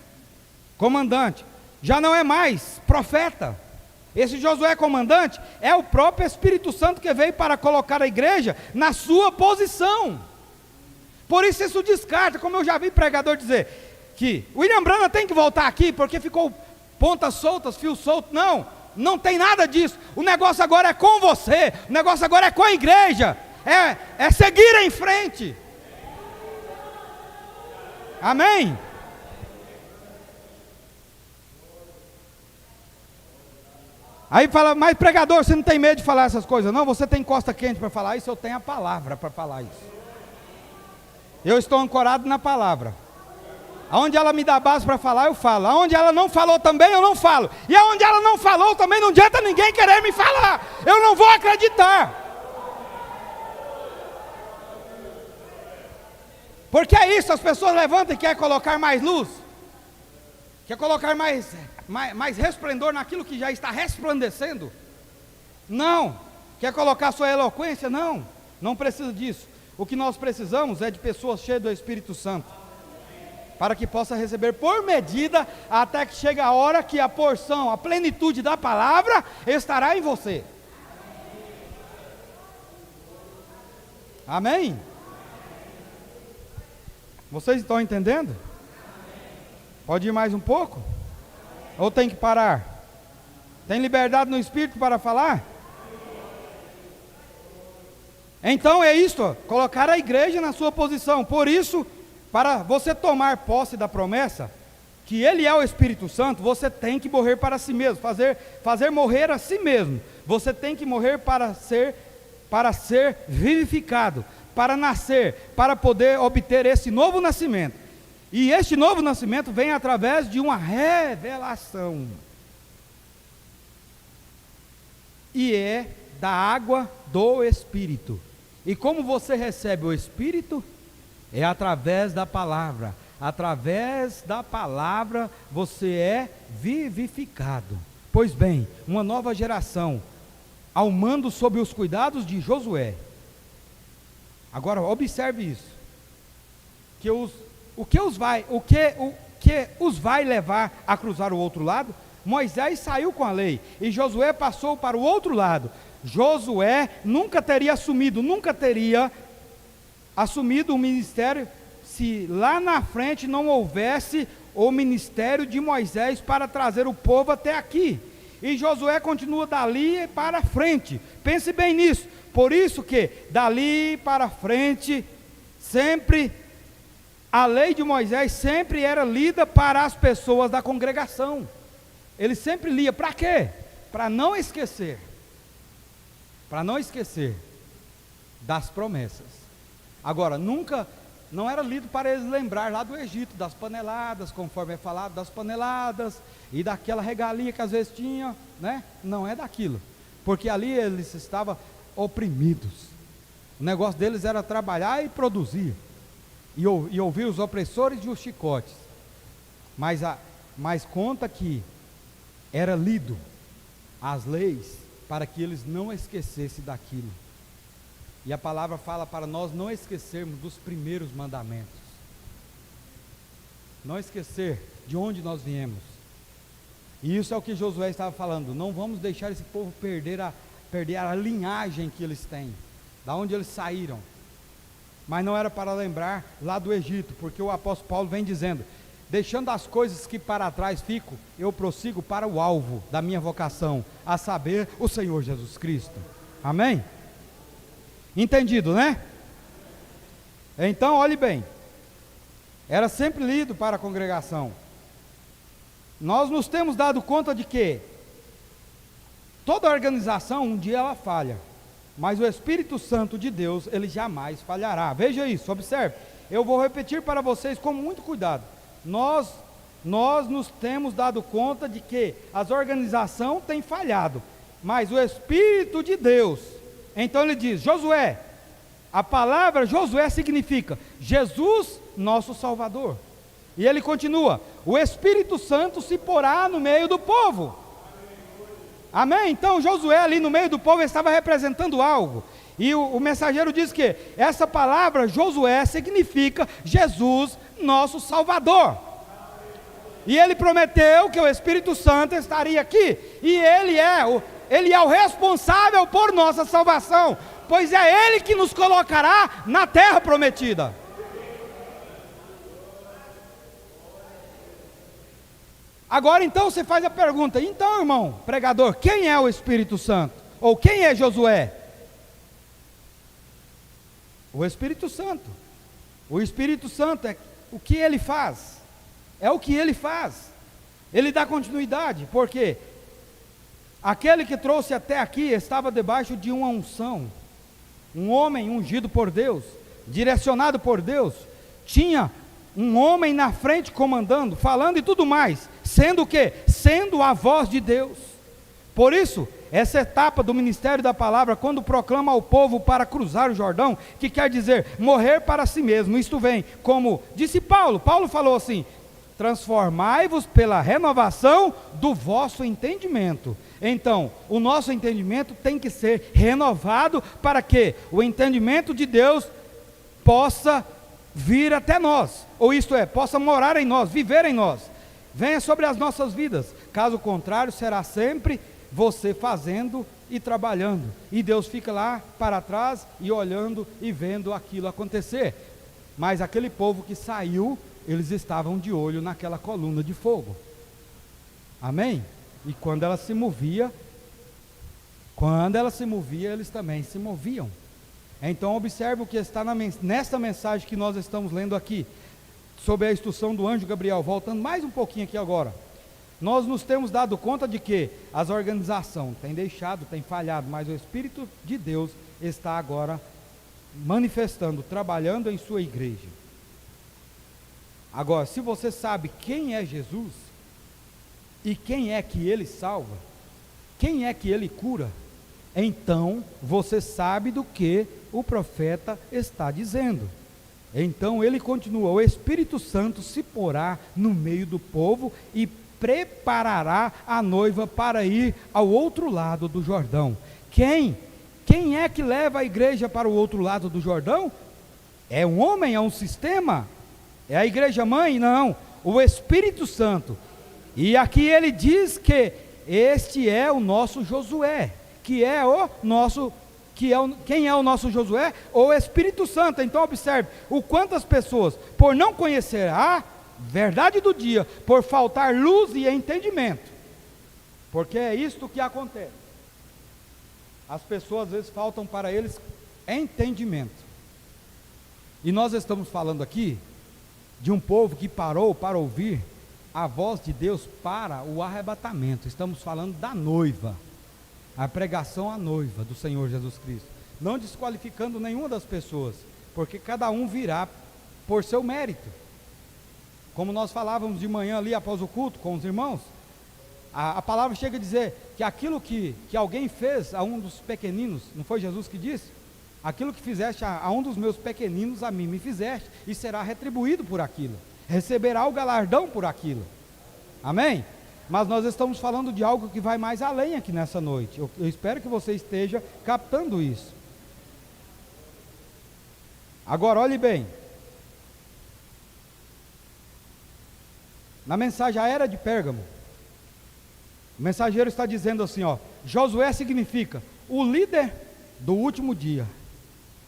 comandante, já não é mais profeta. Esse Josué comandante é o próprio Espírito Santo que veio para colocar a igreja na sua posição. Por isso descarta, como eu já vi pregador dizer, que William Branham tem que voltar aqui, porque ficou pontas soltas, fios soltos. Não tem nada disso. O negócio agora é com você, o negócio agora é com a igreja, é seguir em frente. Amém? Aí fala, mas pregador, você não tem medo de falar essas coisas? Não, você tem costa quente para falar isso, eu tenho a palavra para falar isso. Eu estou ancorado na palavra. Aonde ela me dá base para falar, eu falo. Aonde ela não falou também, eu não falo. E aonde ela não falou também, não adianta ninguém querer me falar. Eu não vou acreditar. Porque é isso, as pessoas levantam e querem colocar mais luz. Quer colocar mais resplendor naquilo que já está resplandecendo? Não. Quer colocar sua eloquência? Não. Não precisa disso. O que nós precisamos é de pessoas cheias do Espírito Santo, para que possa receber por medida, até que chegue a hora que a porção, a plenitude da palavra estará em você. Amém? Vocês estão entendendo? Pode ir mais um pouco? Ou tem que parar? Tem liberdade no Espírito para falar? Então é isto, colocar a igreja na sua posição. Por isso, para você tomar posse da promessa, que Ele é o Espírito Santo, você tem que morrer para si mesmo, fazer morrer a si mesmo. Você tem que morrer para ser vivificado, para nascer, para poder obter esse novo nascimento. E este novo nascimento vem através de uma revelação. E é da água do Espírito. E como você recebe o Espírito? É através da palavra. Através da palavra você é vivificado. Pois bem, uma nova geração, ao mando sob os cuidados de Josué. Agora observe isso. O que os vai levar a cruzar o outro lado? Moisés saiu com a lei e Josué passou para o outro lado. Josué nunca teria assumido o ministério se lá na frente não houvesse o ministério de Moisés para trazer o povo até aqui. E Josué continua dali para frente. Pense bem nisso. Por isso que dali para frente sempre a lei de Moisés sempre era lida para as pessoas da congregação. Ele sempre lia, para quê? Para não esquecer das promessas. Agora, não era lido para eles lembrar lá do Egito, das paneladas, conforme é falado, das paneladas, e daquela regalia que às vezes tinha, né? Não é daquilo, porque ali eles estavam oprimidos. O negócio deles era trabalhar e produzir, e ouvir os opressores e os chicotes, mas conta que era lido as leis para que eles não esquecessem daquilo. E a palavra fala para nós não esquecermos dos primeiros mandamentos, não esquecer de onde nós viemos. E isso é o que Josué estava falando. Não vamos deixar esse povo perder a linhagem que eles têm, da onde eles saíram. Mas não era para lembrar lá do Egito, porque o apóstolo Paulo vem dizendo: deixando as coisas que para trás fico, eu prossigo para o alvo da minha vocação, a saber, o Senhor Jesus Cristo. Amém? Entendido, né? Então, olhe bem, era sempre lido para a congregação. Nós nos temos dado conta de que toda organização, um dia ela falha, mas o Espírito Santo de Deus, ele jamais falhará. Veja isso, observe. Eu vou repetir para vocês com muito cuidado. Nós nos temos dado conta de que as organizações têm falhado, mas o Espírito de Deus, então ele diz, Josué, a palavra Josué significa Jesus, nosso Salvador. E ele continua, o Espírito Santo se porá no meio do povo. Amém? Então Josué ali no meio do povo estava representando algo. E o mensageiro diz que essa palavra Josué significa Jesus, nosso Salvador. E ele prometeu que o Espírito Santo estaria aqui. E ele é o responsável por nossa salvação, pois é Ele que nos colocará na terra prometida. Agora então você faz a pergunta, então irmão, pregador, quem é o Espírito Santo? Ou quem é Josué? O Espírito Santo. O Espírito Santo é o que ele faz. É o que ele faz. Ele dá continuidade, porque Aquele que trouxe até aqui estava debaixo de uma unção. Um homem ungido por Deus, direcionado por Deus, tinha um homem na frente comandando, falando e tudo mais, sendo o quê? Sendo a voz de Deus. Por isso, essa etapa do ministério da palavra, quando proclama ao povo para cruzar o Jordão, que quer dizer morrer para si mesmo, isto vem, como disse Paulo falou assim: transformai-vos pela renovação do vosso entendimento. Então, o nosso entendimento tem que ser renovado para que o entendimento de Deus possa vir até nós, ou isto é, possa morar em nós, viver em nós, venha sobre as nossas vidas. Caso contrário, será sempre você fazendo e trabalhando, e Deus fica lá para trás e olhando e vendo aquilo acontecer. Mas aquele povo que saiu, eles estavam de olho naquela coluna de fogo, amém? E quando ela se movia, eles também se moviam. Então observe o que está nesta mensagem que nós estamos lendo aqui, sobre a instrução do anjo Gabriel. Voltando mais um pouquinho aqui agora, nós nos temos dado conta de que as organizações têm falhado, mas o Espírito de Deus está agora manifestando, trabalhando em sua igreja. Agora, se você sabe quem é Jesus, e quem é que Ele salva, quem é que Ele cura, então você sabe do que o profeta está dizendo. Então ele continua: o Espírito Santo se porá no meio do povo e preparará a noiva para ir ao outro lado do Jordão. Quem é que leva a igreja para o outro lado do Jordão? É um homem, é um sistema? É a igreja mãe? Não, o Espírito Santo. E aqui ele diz que este é o nosso Josué, quem é o nosso Josué? O Espírito Santo. Então observe o quantas pessoas, por não conhecer a verdade do dia, por faltar luz e entendimento, porque é isto que acontece, as pessoas às vezes faltam para eles entendimento. E nós estamos falando aqui de um povo que parou para ouvir a voz de Deus para o arrebatamento. Estamos falando da noiva, a pregação à noiva do Senhor Jesus Cristo, não desqualificando nenhuma das pessoas, porque cada um virá por seu mérito. Como nós falávamos de manhã ali após o culto com os irmãos, a palavra chega a dizer que aquilo que alguém fez a um dos pequeninos, não foi Jesus que disse? Aquilo que fizeste a um dos meus pequeninos, a mim me fizeste, e será retribuído por aquilo, receberá o galardão por aquilo, amém? Mas nós estamos falando de algo que vai mais além aqui nessa noite. Eu espero que você esteja captando isso. Agora olhe bem, na mensagem à era de Pérgamo, o mensageiro está dizendo assim, Josué significa o líder do último dia,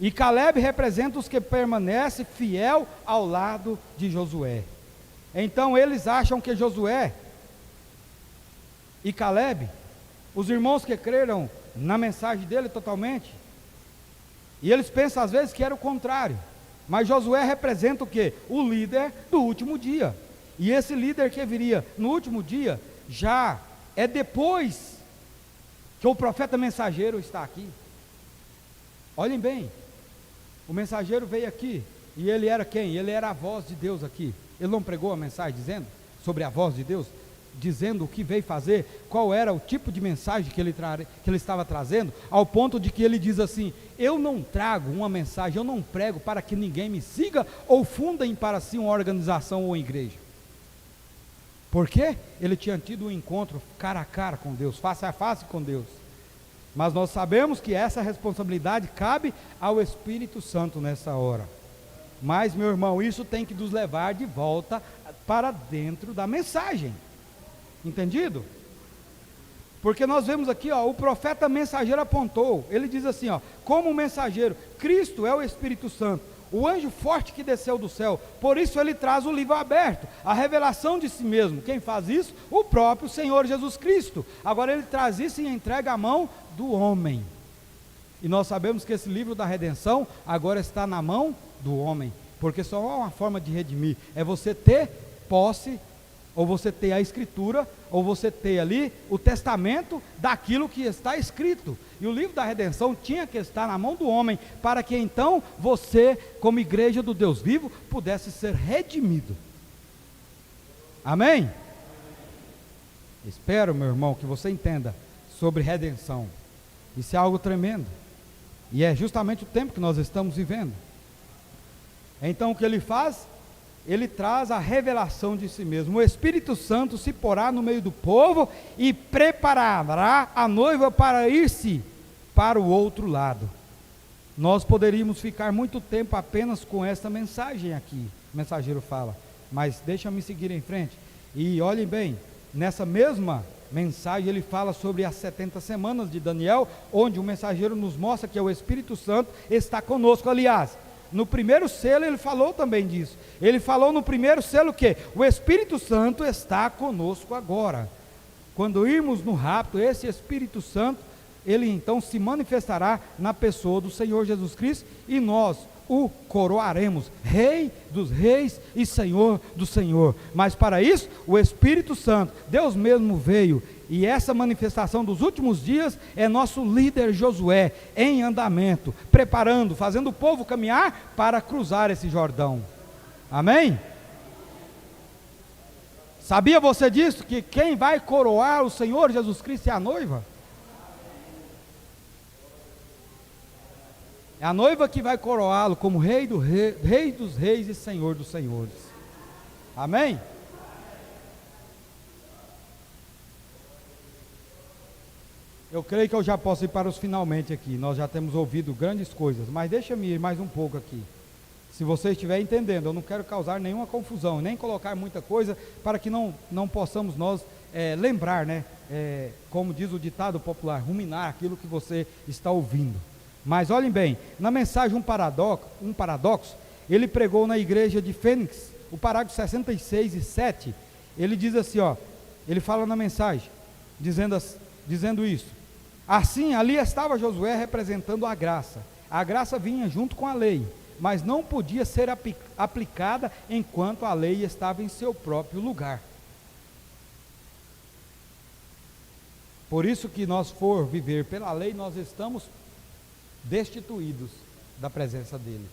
e Caleb representa os que permanecem fiel ao lado de Josué. Então eles acham que Josué e Caleb, os irmãos que creram na mensagem dele totalmente, e eles pensam às vezes que era o contrário, mas Josué representa o quê? O líder do último dia, e esse líder que viria no último dia, já é depois que o profeta mensageiro está aqui. Olhem bem, o mensageiro veio aqui, e ele era quem? Ele era a voz de Deus aqui. Ele não pregou a mensagem dizendo sobre a voz de Deus, dizendo o que veio fazer, qual era o tipo de mensagem que ele estava trazendo, ao ponto de que ele diz assim: eu não trago uma mensagem, eu não prego para que ninguém me siga ou fundem para si uma organização ou igreja. Porque ele tinha tido um encontro cara a cara com Deus, face a face com Deus. Mas nós sabemos que essa responsabilidade cabe ao Espírito Santo nessa hora. Mas, meu irmão, isso tem que nos levar de volta para dentro da mensagem. Entendido? Porque nós vemos aqui, o profeta mensageiro apontou, ele diz assim, como mensageiro, Cristo é o Espírito Santo, o anjo forte que desceu do céu, por isso ele traz o livro aberto, a revelação de si mesmo. Quem faz isso? O próprio Senhor Jesus Cristo. Agora ele traz isso e entrega à mão do homem, e nós sabemos que esse livro da redenção agora está na mão do homem, porque só há uma forma de redimir, é você ter posse, ou você ter a escritura, ou você ter ali o testamento daquilo que está escrito. E o livro da redenção tinha que estar na mão do homem, para que então você, como igreja do Deus vivo, pudesse ser redimido. Amém? Espero, meu irmão, que você entenda sobre redenção. Isso é algo tremendo, e é justamente o tempo que nós estamos vivendo. Então o que ele faz? Ele traz a revelação de si mesmo. O Espírito Santo se porá no meio do povo e preparará a noiva para ir-se para o outro lado. Nós poderíamos ficar muito tempo apenas com esta mensagem aqui, o mensageiro fala, mas deixa-me seguir em frente. E olhem bem, nessa mesma mensagem ele fala sobre as 70 semanas de Daniel, onde o mensageiro nos mostra que o Espírito Santo está conosco. Aliás, no primeiro selo ele falou também disso. Ele falou no primeiro selo que o Espírito Santo está conosco agora. Quando irmos no rapto, esse Espírito Santo, ele então se manifestará na pessoa do Senhor Jesus Cristo, e nós o coroaremos, Rei dos reis e Senhor do Senhor. Mas para isso, o Espírito Santo, Deus mesmo veio, e essa manifestação dos últimos dias é nosso líder Josué, em andamento, preparando, fazendo o povo caminhar para cruzar esse Jordão. Amém? Sabia você disso? Que quem vai coroar o Senhor Jesus Cristo é a noiva? É a noiva que vai coroá-lo como rei dos reis e Senhor dos senhores. Amém? Eu creio que eu já posso ir para os finalmente aqui. Nós já temos ouvido grandes coisas, mas deixa-me ir mais um pouco aqui. Se você estiver entendendo, eu não quero causar nenhuma confusão, nem colocar muita coisa, para que não possamos nós lembrar, né? Como diz o ditado popular, ruminar aquilo que você está ouvindo. Mas olhem bem, na mensagem um paradoxo, ele pregou na igreja de Fênix, o parágrafo 66 e 7, ele diz assim, ele fala na mensagem, dizendo isso. Assim, ali estava Josué representando a graça vinha junto com a lei, mas não podia ser aplicada enquanto a lei estava em seu próprio lugar. Por isso que nós for viver pela lei, nós estamos destituídos da presença dele.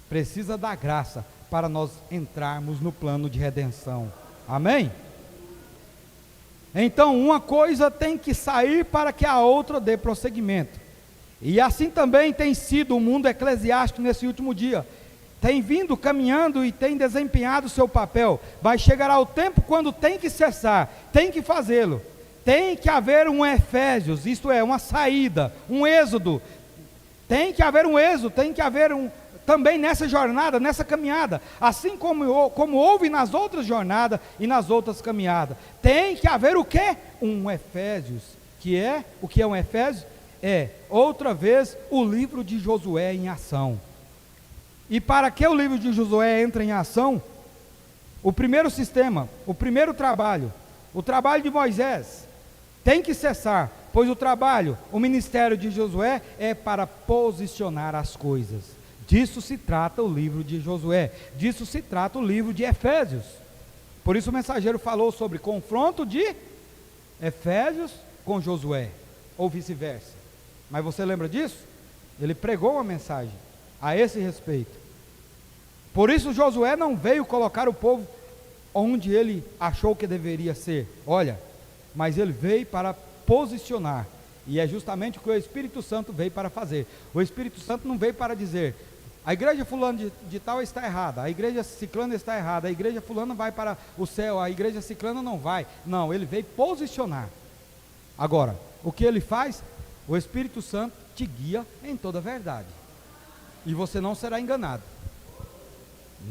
Precisa da graça para nós entrarmos no plano de redenção. Amém? Então uma coisa tem que sair para que a outra dê prosseguimento. E assim também tem sido o mundo eclesiástico nesse último dia. Tem vindo caminhando e tem desempenhado o seu papel. Vai chegar ao tempo quando tem que cessar, tem que fazê-lo. Tem que haver um Efésios, isto é, uma saída, um êxodo. Tem que haver um êxodo, tem que haver também nessa jornada, nessa caminhada, assim como houve nas outras jornadas e nas outras caminhadas. Tem que haver o quê? Um Efésios, o que é um Efésios? É, outra vez, o livro de Josué em ação. E para que o livro de Josué entre em ação, o primeiro sistema, o primeiro trabalho, o trabalho de Moisés, tem que cessar, pois o ministério de Josué é para posicionar as coisas. Disso se trata o livro de Josué, disso se trata o livro de Efésios. Por isso o mensageiro falou sobre confronto de Efésios com Josué, ou vice-versa. Mas você lembra disso? Ele pregou uma mensagem a esse respeito. Por isso Josué não veio colocar o povo onde ele achou que deveria ser, mas ele veio para posicionar, e é justamente o que o Espírito Santo veio para fazer. O Espírito Santo não veio para dizer, a igreja fulana de tal está errada, a igreja ciclana está errada, a igreja fulana vai para o céu, a igreja ciclana não vai. Não, ele veio posicionar. Agora, o que ele faz? O Espírito Santo te guia em toda a verdade, e você não será enganado.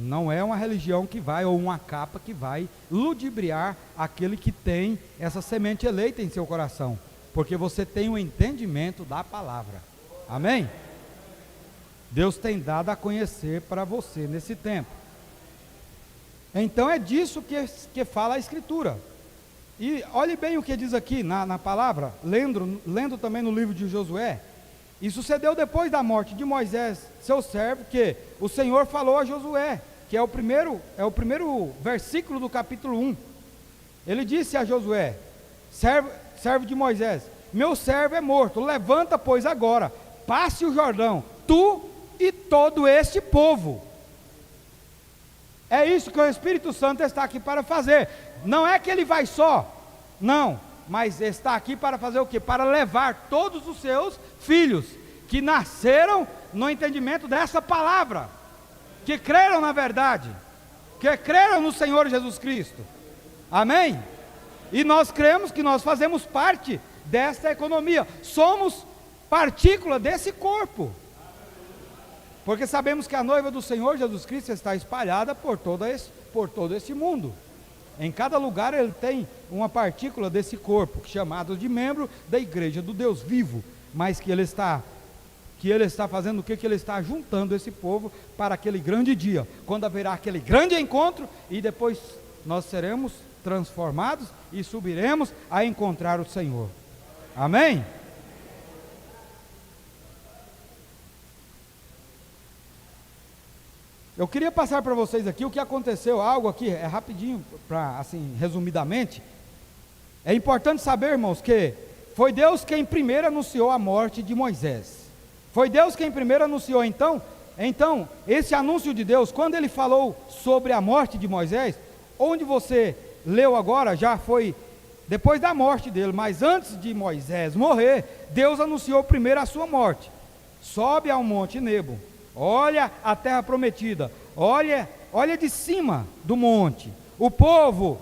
Não é uma religião que vai, ou uma capa que vai ludibriar aquele que tem essa semente eleita em seu coração, porque você tem o entendimento da palavra. Amém? Deus tem dado a conhecer para você nesse tempo. Então é disso que fala a Escritura. E olhe bem o que diz aqui na palavra, lendo também no livro de Josué. E sucedeu depois da morte de Moisés, seu servo, que o Senhor falou a Josué, que é o primeiro versículo do capítulo 1. Ele disse a Josué, servo de Moisés: meu servo é morto, levanta, pois, agora, passe o Jordão, tu e todo este povo. É isso que o Espírito Santo está aqui para fazer. Não é que ele vai só, não, mas está aqui para fazer o quê? Para levar todos os seus filhos, que nasceram no entendimento dessa palavra, que creram na verdade, que creram no Senhor Jesus Cristo. Amém? E nós cremos que nós fazemos parte dessa economia, somos partícula desse corpo, porque sabemos que a noiva do Senhor Jesus Cristo está espalhada por todo esse mundo. Em cada lugar ele tem uma partícula desse corpo, chamado de membro da igreja do Deus vivo, mas que ele está fazendo o que? Que ele está juntando esse povo para aquele grande dia, quando haverá aquele grande encontro, e depois nós seremos transformados e subiremos a encontrar o Senhor. Amém? Eu queria passar para vocês aqui o que aconteceu, algo aqui, é rapidinho, para assim, resumidamente. É importante saber, irmãos, que foi Deus quem primeiro anunciou a morte de Moisés. Foi Deus quem primeiro anunciou. Então, esse anúncio de Deus, quando ele falou sobre a morte de Moisés, onde você leu agora, já foi depois da morte dele, mas antes de Moisés morrer, Deus anunciou primeiro a sua morte. Sobe ao monte Nebo, olha a terra prometida, olha de cima do monte, o povo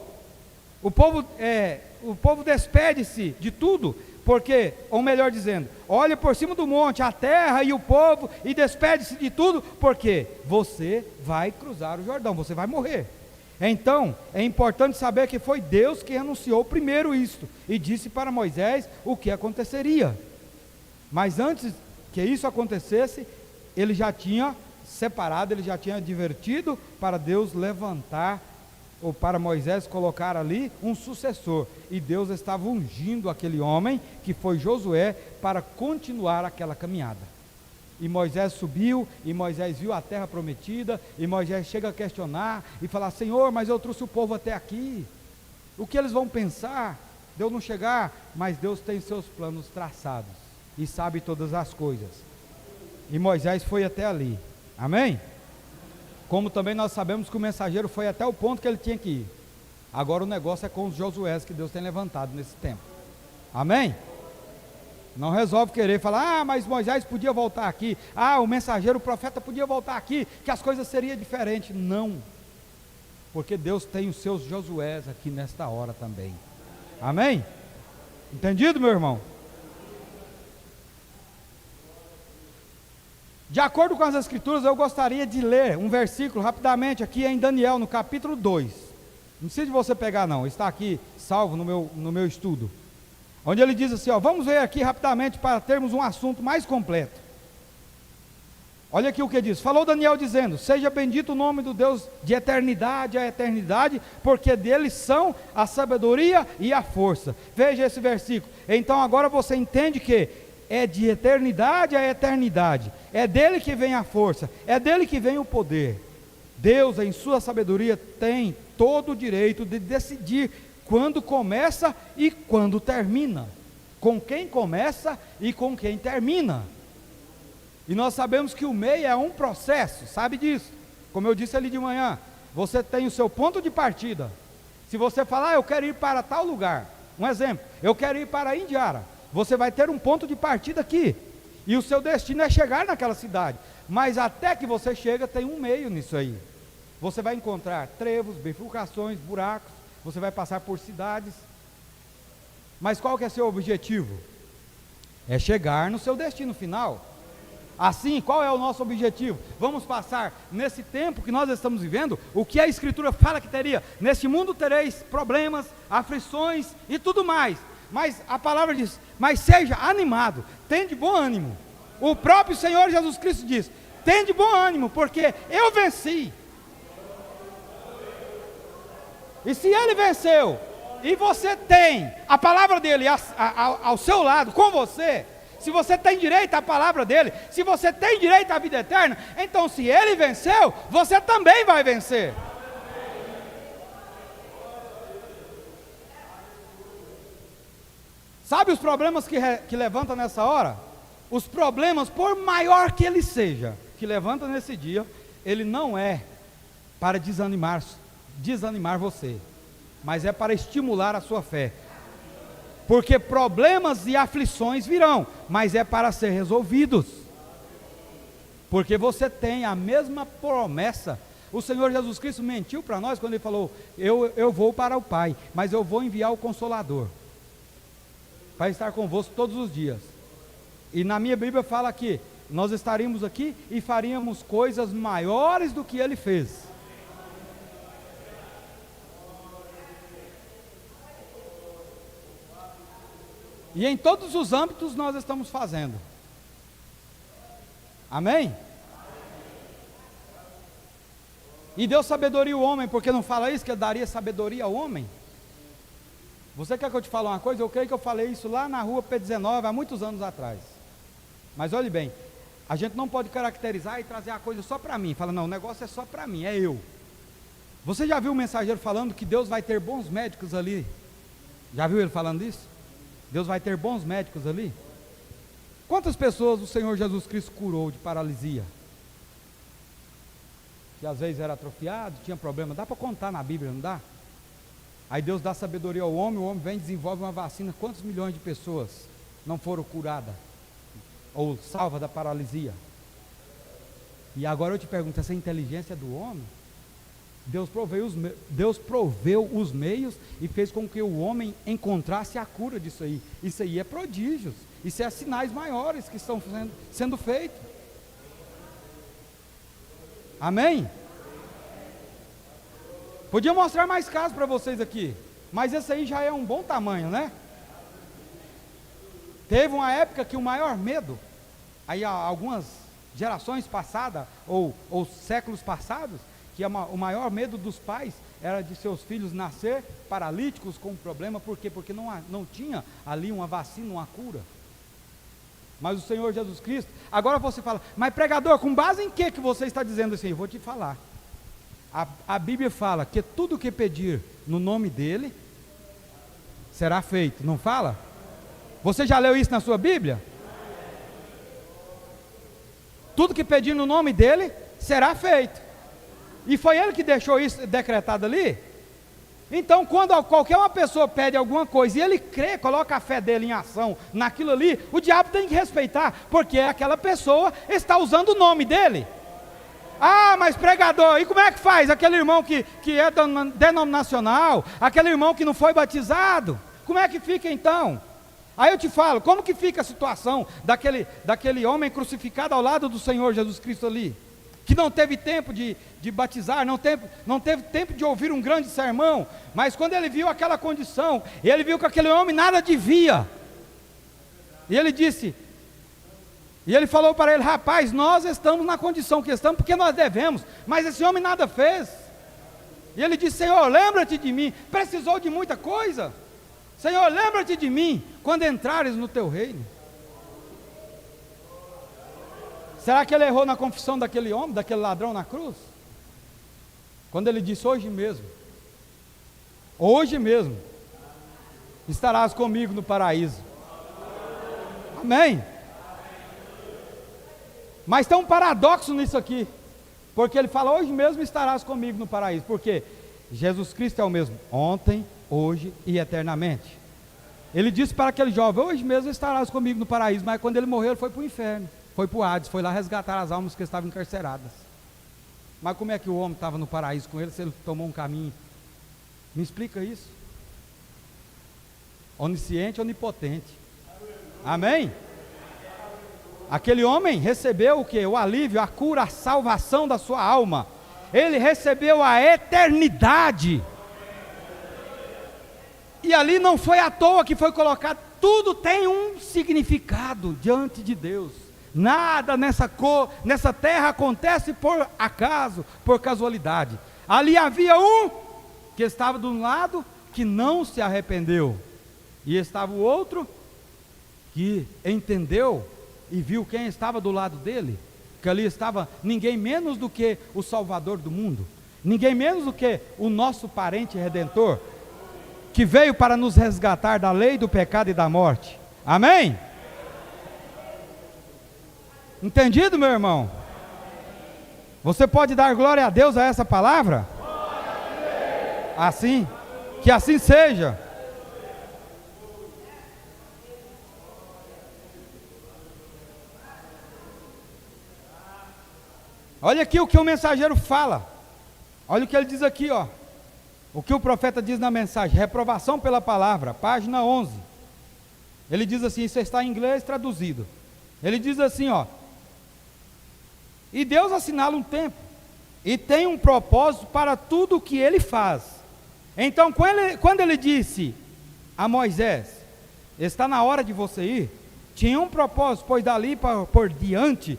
despede-se de tudo, porque, ou melhor dizendo, olha por cima do monte, a terra e o povo, e despede-se de tudo, porque você vai cruzar o Jordão, você vai morrer. Então, é importante saber que foi Deus quem anunciou primeiro isto, e disse para Moisés o que aconteceria. Mas antes que isso acontecesse, ele já tinha separado, ele já tinha advertido para Deus levantar, ou para Moisés colocar ali um sucessor, e Deus estava ungindo aquele homem, que foi Josué, para continuar aquela caminhada. E Moisés subiu, e Moisés viu a terra prometida, e Moisés chega a questionar, e falar: Senhor, mas eu trouxe o povo até aqui, o que eles vão pensar, de eu não chegar? Mas Deus tem seus planos traçados, e sabe todas as coisas, e Moisés foi até ali, amém? Como também nós sabemos que o mensageiro foi até o ponto que ele tinha que ir. Agora o negócio é com os Josués que Deus tem levantado nesse tempo, amém? Não resolve querer falar: mas Moisés podia voltar aqui, o mensageiro, o profeta podia voltar aqui, que as coisas seriam diferentes. Não, porque Deus tem os seus Josués aqui nesta hora também, amém? Entendido, meu irmão? De acordo com as escrituras, eu gostaria de ler um versículo rapidamente aqui em Daniel, no capítulo 2, não precisa de você pegar não, está aqui salvo no meu estudo, onde ele diz assim, vamos ver aqui rapidamente para termos um assunto mais completo. Olha aqui o que diz: falou Daniel dizendo: seja bendito o nome do Deus de eternidade a eternidade, porque dele são a sabedoria e a força. Veja esse versículo. Então agora você entende que é de eternidade a eternidade, é dele que vem a força, é dele que vem o poder. Deus, em sua sabedoria, tem todo o direito de decidir quando começa e quando termina, com quem começa e com quem termina. E nós sabemos que o meio é um processo, sabe disso? Como eu disse ali de manhã, você tem o seu ponto de partida. Se você falar: eu quero ir para tal lugar, um exemplo, eu quero ir para Indiara, você vai ter um ponto de partida aqui, e o seu destino é chegar naquela cidade, mas até que você chega tem um meio nisso aí. Você vai encontrar trevos, bifurcações, buracos, você vai passar por cidades, mas qual que é seu objetivo? É chegar no seu destino final. Assim, qual é o nosso objetivo? Vamos passar nesse tempo que nós estamos vivendo, o que a Escritura fala que teria: neste mundo tereis problemas, aflições e tudo mais, mas a palavra diz: mas seja animado, tem de bom ânimo. O próprio Senhor Jesus Cristo diz: tem de bom ânimo, porque eu venci. E se ele venceu, e você tem a palavra dele ao seu lado, com você, se você tem direito à palavra dele, se você tem direito à vida eterna, então se ele venceu, você também vai vencer. Sabe os problemas que levanta nessa hora? Os problemas, por maior que ele seja, que levanta nesse dia, ele não é para desanimar você, mas é para estimular a sua fé. Porque problemas e aflições virão, mas é para ser resolvidos. Porque você tem a mesma promessa. O Senhor Jesus Cristo mentiu para nós quando Ele falou: eu vou para o Pai, mas eu vou enviar o Consolador para estar convosco todos os dias. E na minha Bíblia fala que nós estaríamos aqui e faríamos coisas maiores do que Ele fez. E em todos os âmbitos nós estamos fazendo. Amém? E deu sabedoria ao homem, porque não fala isso, que Ele daria sabedoria ao homem? Você quer que eu te fale uma coisa? Eu creio que eu falei isso lá na rua P19, há muitos anos atrás. Mas olhe bem, a gente não pode caracterizar e trazer a coisa só para mim. Fala, não, o negócio é só para mim, é eu. Você já viu o mensageiro falando que Deus vai ter bons médicos ali? Já viu ele falando isso? Deus vai ter bons médicos ali? Quantas pessoas o Senhor Jesus Cristo curou de paralisia? Que às vezes era atrofiado, tinha problema. Dá para contar na Bíblia, não dá? Aí Deus dá sabedoria ao homem, o homem vem e desenvolve uma vacina. Quantos milhões de pessoas não foram curadas ou salvas da paralisia? E agora eu te pergunto, essa inteligência é do homem? Deus proveu os meios e fez com que o homem encontrasse a cura disso aí. Isso aí é prodígios, isso é sinais maiores que estão sendo feitos. Amém? Podia mostrar mais casos para vocês aqui, mas esse aí já é um bom tamanho, né? Teve uma época que o maior medo, aí há algumas gerações passadas, ou séculos passados, que o maior medo dos pais era de seus filhos nascer paralíticos com problema. Por quê? Porque não tinha ali uma vacina, uma cura. Mas o Senhor Jesus Cristo, agora você fala, mas pregador, com base em que você está dizendo assim? Eu vou te falar. A Bíblia fala que tudo que pedir no nome dEle, será feito, não fala? Você já leu isso na sua Bíblia? Tudo que pedir no nome dEle, será feito. E foi Ele que deixou isso decretado ali? Então, quando qualquer uma pessoa pede alguma coisa e ele crê, coloca a fé dele em ação naquilo ali, o diabo tem que respeitar, porque aquela pessoa está usando o nome dele. Ah, mas pregador, e como é que faz? Aquele irmão que é denominacional, aquele irmão que não foi batizado, como é que fica então? Aí eu te falo, como que fica a situação daquele homem crucificado ao lado do Senhor Jesus Cristo ali? Que não teve tempo de batizar, não teve tempo de ouvir um grande sermão, mas quando ele viu aquela condição, ele viu que aquele homem nada devia, e ele disse, e ele falou para ele, rapaz, nós estamos na condição que estamos, porque nós devemos, mas esse homem nada fez, e ele disse, Senhor, lembra-te de mim, precisou de muita coisa, Senhor, lembra-te de mim, quando entrares no teu reino. Será que ele errou na confissão daquele homem, daquele ladrão na cruz? Quando ele disse, hoje mesmo, estarás comigo no paraíso. Amém? Mas tem um paradoxo nisso aqui, porque ele fala, hoje mesmo estarás comigo no paraíso, porque Jesus Cristo é o mesmo, ontem, hoje e eternamente. Ele disse para aquele jovem, hoje mesmo estarás comigo no paraíso, mas quando ele morreu, ele foi para o inferno. Foi para o Hades, foi lá resgatar as almas que estavam encarceradas. Mas como é que o homem estava no paraíso com ele, se ele tomou um caminho? Me explica isso. Onisciente, onipotente. Amém? Aquele homem recebeu o que? O alívio, a cura, a salvação da sua alma. Ele recebeu a eternidade. E ali não foi à toa que foi colocado, tudo tem um significado diante de Deus. Nada nessa terra acontece por acaso, por casualidade. Ali havia um que estava de um lado que não se arrependeu, e estava o outro que entendeu e viu quem estava do lado dele, que ali estava ninguém menos do que o Salvador do mundo, ninguém menos do que o nosso parente redentor, que veio para nos resgatar da lei, do pecado e da morte. Amém? Entendido, meu irmão? Você pode dar glória a Deus a essa palavra? Assim, que assim seja. Olha aqui o que o mensageiro fala. Olha o que ele diz aqui, ó. O que o profeta diz na mensagem: reprovação pela palavra, página 11. Ele diz assim, isso está em inglês traduzido. Ele diz assim, ó: e Deus assinala um tempo, e tem um propósito para tudo o que ele faz. Então, quando ele disse a Moisés, está na hora de você ir, tinha um propósito, pois dali por diante,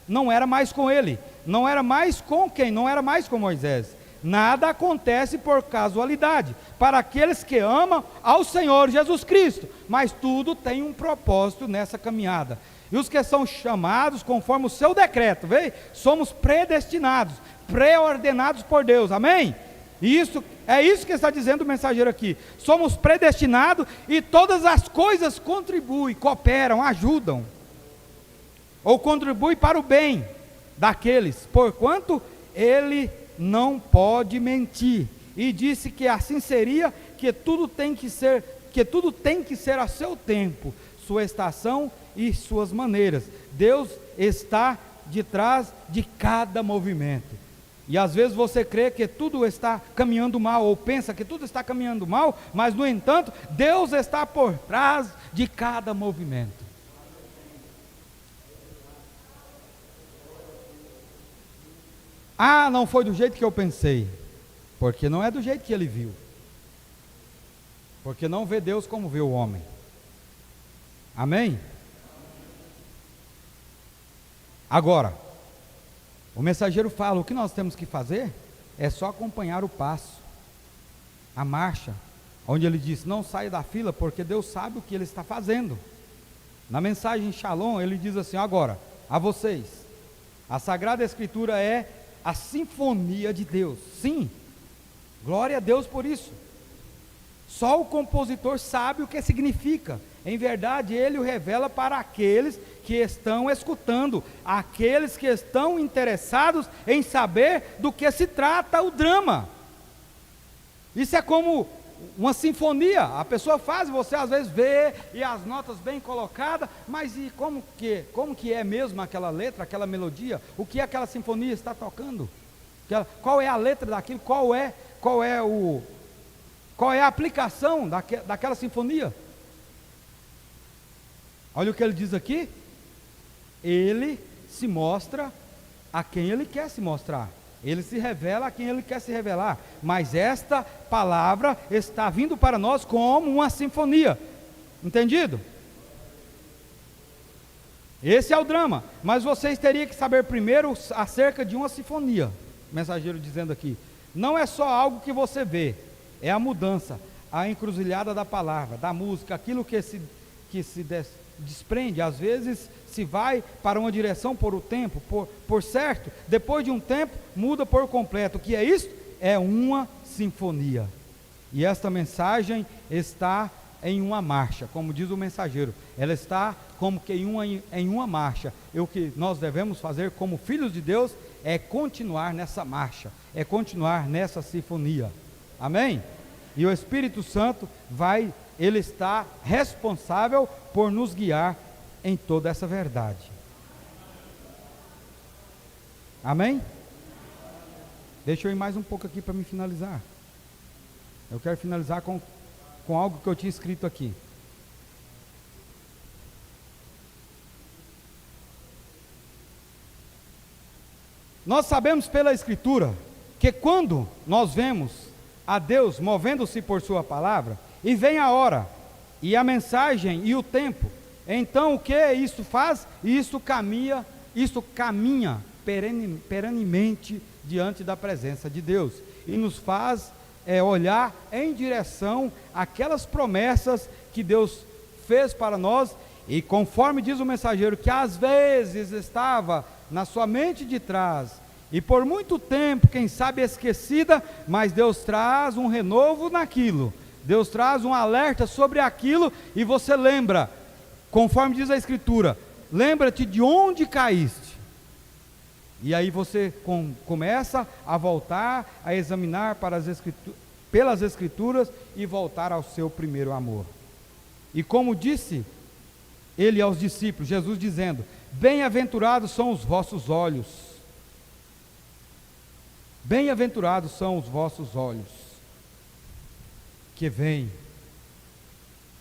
não era mais com ele, não era mais com quem? Não era mais com Moisés. Nada acontece por casualidade, para aqueles que amam ao Senhor Jesus Cristo, mas tudo tem um propósito nessa caminhada. E os que são chamados conforme o seu decreto, vê? Somos predestinados, pré-ordenados por Deus, amém? E é isso que está dizendo o mensageiro aqui. Somos predestinados e todas as coisas contribuem, cooperam, ajudam, ou contribuem para o bem daqueles, porquanto ele não pode mentir, e disse que assim seria, que tudo tem que ser a seu tempo, sua estação e suas maneiras. Deus está de trás de cada movimento. E às vezes você crê que tudo está caminhando mal, ou pensa que tudo está caminhando mal, mas no entanto, Deus está por trás de cada movimento. Ah, não foi do jeito que eu pensei, porque não é do jeito que ele viu, porque não vê Deus como vê o homem. Amém? Agora, o mensageiro fala, o que nós temos que fazer é só acompanhar o passo, a marcha, onde ele diz, não saia da fila, porque Deus sabe o que ele está fazendo. Na mensagem Shalom, ele diz assim, agora, a vocês, a Sagrada Escritura é a sinfonia de Deus. Sim, glória a Deus por isso. Só o compositor sabe o que significa. Em verdade, ele o revela para aqueles que estão escutando, aqueles que estão interessados em saber do que se trata o drama. Isso é como uma sinfonia, a pessoa faz, você às vezes vê, e as notas bem colocadas, mas e como que é mesmo aquela letra, aquela melodia? O que aquela sinfonia está tocando? Qual é a letra daquilo? Qual é a aplicação daquela sinfonia? Olha o que ele diz aqui. Ele se mostra a quem ele quer se mostrar. Ele se revela a quem ele quer se revelar. Mas esta palavra está vindo para nós como uma sinfonia. Entendido? Esse é o drama. Mas vocês teriam que saber primeiro acerca de uma sinfonia. O mensageiro dizendo aqui. Não é só algo que você vê. É a mudança, a encruzilhada da palavra, da música, aquilo que se desprende, às vezes se vai para uma direção por um tempo, por certo, depois de um tempo muda por completo. O que é isso? É uma sinfonia. E esta mensagem está em uma marcha, como diz o mensageiro, ela está como que em uma marcha. E o que nós devemos fazer como filhos de Deus é continuar nessa marcha, é continuar nessa sinfonia. Amém? E o Espírito Santo ele está responsável por nos guiar em toda essa verdade. Amém? Deixa eu ir mais um pouco aqui para me finalizar. Eu quero finalizar com algo que eu tinha escrito aqui. Nós sabemos pela Escritura que quando nós vemos a Deus movendo-se por sua palavra, e vem a hora, e a mensagem, e o tempo, então o que isso faz? Isso caminha perenemente diante da presença de Deus, e nos faz olhar em direção àquelas promessas que Deus fez para nós, e conforme diz o mensageiro, que às vezes estava na sua mente de trás, e por muito tempo, quem sabe esquecida, mas Deus traz um renovo naquilo, Deus traz um alerta sobre aquilo, e você lembra, conforme diz a Escritura, lembra-te de onde caíste, e aí você começa a voltar, a examinar pelas Escrituras, e voltar ao seu primeiro amor. E como disse ele aos discípulos, Jesus dizendo: bem-aventurados são os vossos olhos, bem-aventurados são os vossos olhos, que veem,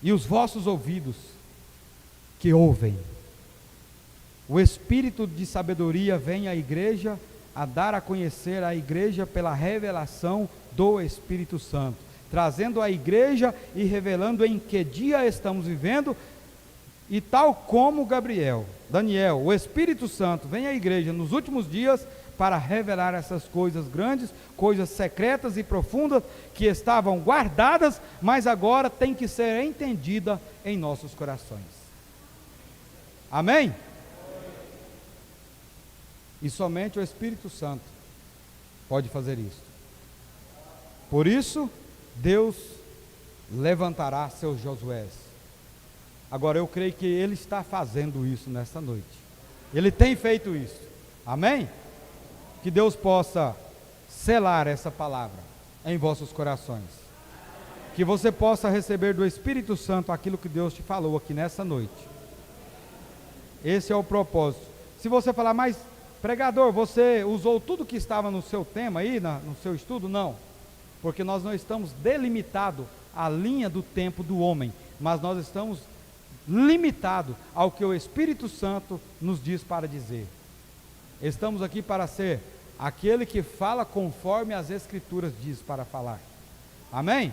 e os vossos ouvidos, que ouvem. O Espírito de sabedoria vem à igreja, a dar a conhecer a igreja pela revelação do Espírito Santo, trazendo a igreja e revelando em que dia estamos vivendo, e tal como Daniel, o Espírito Santo vem à igreja nos últimos dias, para revelar essas coisas grandes, coisas secretas e profundas, que estavam guardadas, mas agora tem que ser entendida em nossos corações. Amém? E somente o Espírito Santo pode fazer isso. Por isso, Deus levantará seus Josués. Agora eu creio que Ele está fazendo isso nesta noite. Ele tem feito isso. Amém? Que Deus possa selar essa palavra em vossos corações. Que você possa receber do Espírito Santo aquilo que Deus te falou aqui nessa noite. Esse é o propósito. Se você falar, mas pregador, você usou tudo que estava no seu tema aí, no seu estudo? Não, porque nós não estamos delimitados à linha do tempo do homem, mas nós estamos limitados ao que o Espírito Santo nos diz para dizer. Estamos aqui para ser aquele que fala conforme as Escrituras diz para falar. Amém?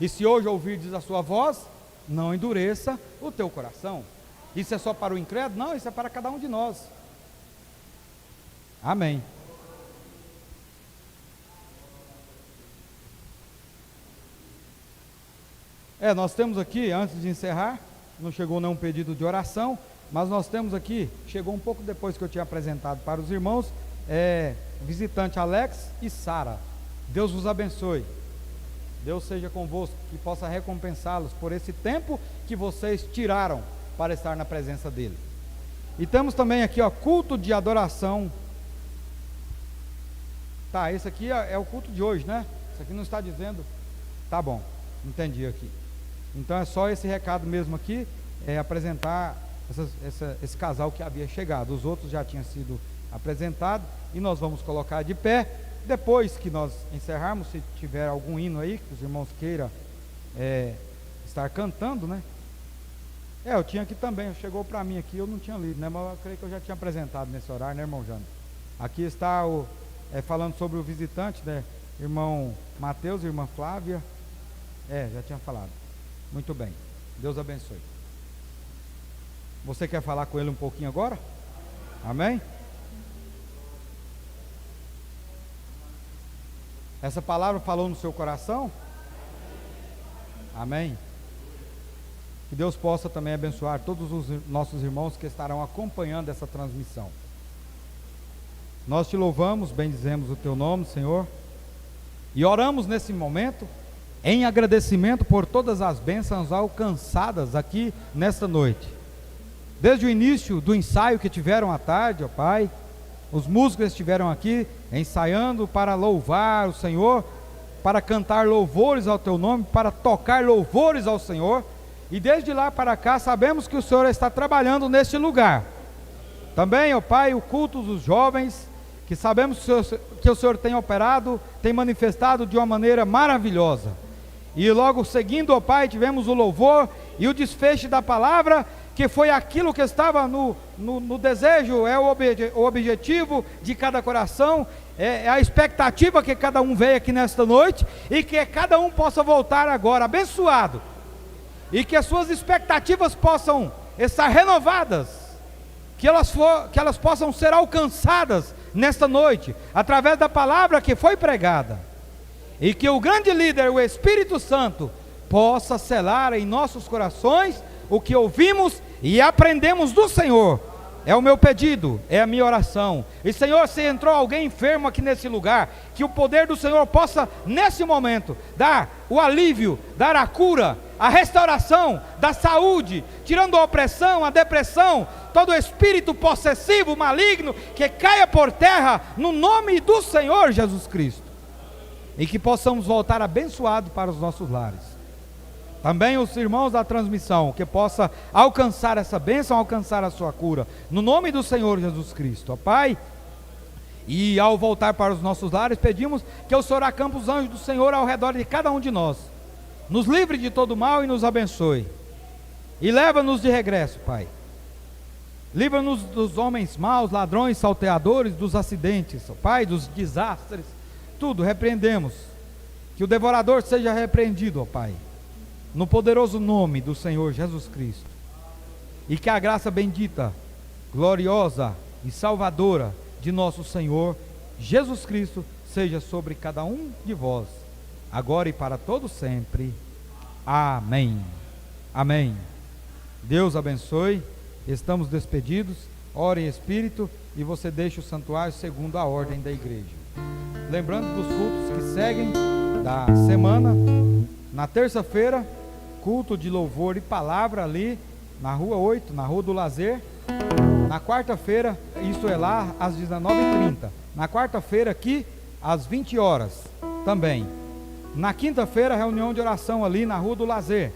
E se hoje ouvirdes a sua voz, não endureça o teu coração. Isso é só para o incrédulo? Não, isso é para cada um de nós. Amém. Nós temos aqui, antes de encerrar, não chegou nenhum pedido de oração, mas nós temos aqui, chegou um pouco depois que eu tinha apresentado para os irmãos, visitante Alex e Sara. Deus vos abençoe. Deus seja convosco, que possa recompensá-los por esse tempo que vocês tiraram para estar na presença dele. E temos também aqui, culto de adoração. Tá, esse aqui é o culto de hoje, né? Isso aqui não está dizendo. Tá bom, entendi aqui. Então é só esse recado mesmo aqui, apresentar esse casal que havia chegado. Os outros já tinham sido apresentados, e nós vamos colocar de pé. Depois que nós encerrarmos, se tiver algum hino aí que os irmãos queiram estar cantando, né? Eu tinha aqui também, chegou para mim aqui, eu não tinha lido, né? Mas eu creio que eu já tinha apresentado nesse horário, né, irmão Jânio? Aqui está falando sobre o visitante, né? Irmão Mateus, irmã Flávia. Já tinha falado. Muito bem, Deus abençoe. Você quer falar com ele um pouquinho agora? Amém? Essa palavra falou no seu coração? Amém? Que Deus possa também abençoar todos os nossos irmãos que estarão acompanhando essa transmissão. Nós te louvamos, bendizemos o teu nome, Senhor, e oramos nesse momento em agradecimento por todas as bênçãos alcançadas aqui nesta noite. Desde o início do ensaio que tiveram à tarde, ó Pai, os músicos estiveram aqui ensaiando para louvar o Senhor, para cantar louvores ao teu nome, para tocar louvores ao Senhor, e desde lá para cá sabemos que o Senhor está trabalhando neste lugar. Também, ó Pai, o culto dos jovens, que sabemos que o Senhor tem operado, tem manifestado de uma maneira maravilhosa. E logo seguindo, ó Pai, tivemos o louvor e o desfecho da palavra, que foi aquilo que estava no desejo, o objetivo de cada coração, é a expectativa que cada um veio aqui nesta noite, e que cada um possa voltar agora abençoado, e que as suas expectativas possam estar renovadas, que elas possam ser alcançadas nesta noite, através da palavra que foi pregada, e que o grande líder, o Espírito Santo, possa selar em nossos corações o que ouvimos e aprendemos do Senhor, É o meu pedido, é a minha oração. E Senhor, se entrou alguém enfermo aqui nesse lugar, que o poder do Senhor possa, nesse momento, dar o alívio, dar a cura, a restauração da saúde, tirando a opressão, a depressão, todo espírito possessivo, maligno, que caia por terra, no nome do Senhor Jesus Cristo. E que possamos voltar abençoados para os nossos lares. Também os irmãos da transmissão, que possa alcançar essa bênção, alcançar a sua cura, no nome do Senhor Jesus Cristo, ó Pai. E ao voltar para os nossos lares, pedimos que o Senhor acampe os anjos do Senhor ao redor de cada um de nós, nos livre de todo mal e nos abençoe, e leva-nos de regresso, Pai. Livra-nos dos homens maus, ladrões, salteadores, dos acidentes, ó Pai, dos desastres, tudo repreendemos, que o devorador seja repreendido, ó Pai, no poderoso nome do Senhor Jesus Cristo. E que a graça bendita, gloriosa e salvadora de nosso Senhor Jesus Cristo seja sobre cada um de vós, agora e para todo sempre. Amém. Amém. Deus abençoe. Estamos despedidos. Ore em espírito e você deixa o santuário segundo a ordem da igreja. Lembrando dos cultos que seguem da semana. Na terça-feira, culto de louvor e palavra ali na Rua 8, na Rua do Lazer. Na quarta-feira, isso é lá às 19h30. Na quarta-feira aqui às 20 horas também. Na quinta-feira, reunião de oração ali na Rua do Lazer.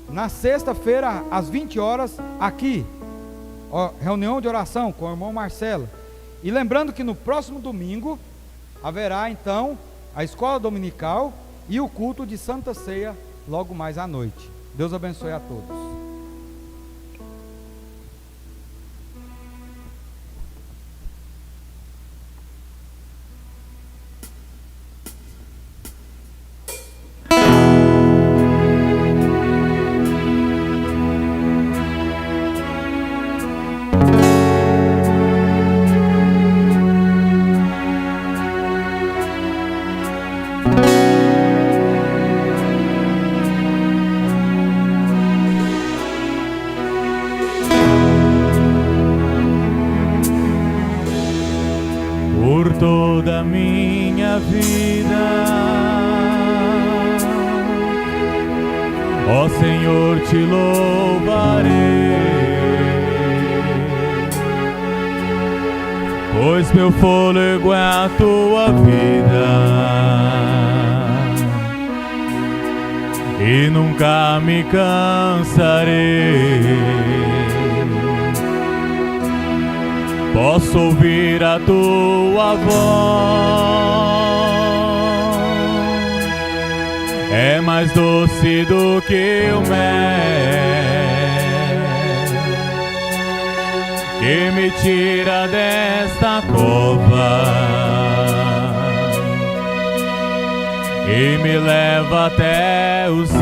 Na sexta-feira às 20 horas aqui, reunião de oração com o irmão Marcelo. E lembrando que no próximo domingo haverá então a escola dominical e o culto de Santa Ceia logo mais à noite. Deus abençoe a todos. Toda minha vida, ó Senhor, te louvarei, pois meu fôlego é a tua vida e nunca me cansarei. Posso ouvir a tua voz, é mais doce do que o mel, que me tira desta cova e me leva até o céu.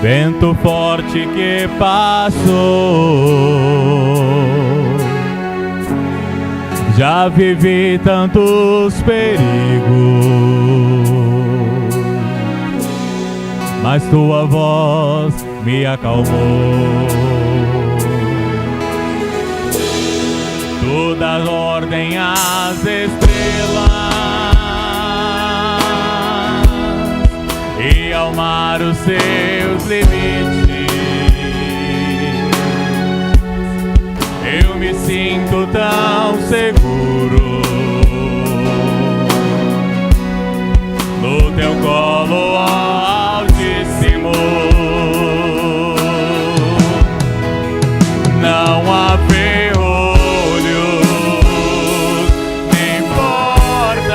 Vento forte que passou, já vivi tantos perigos, mas tua voz me acalmou. Tu dás ordem às estrelas e ao mar os seus limites. Eu me sinto tão seguro no teu colo, ó Altíssimo. Não há ferrolhos nem portas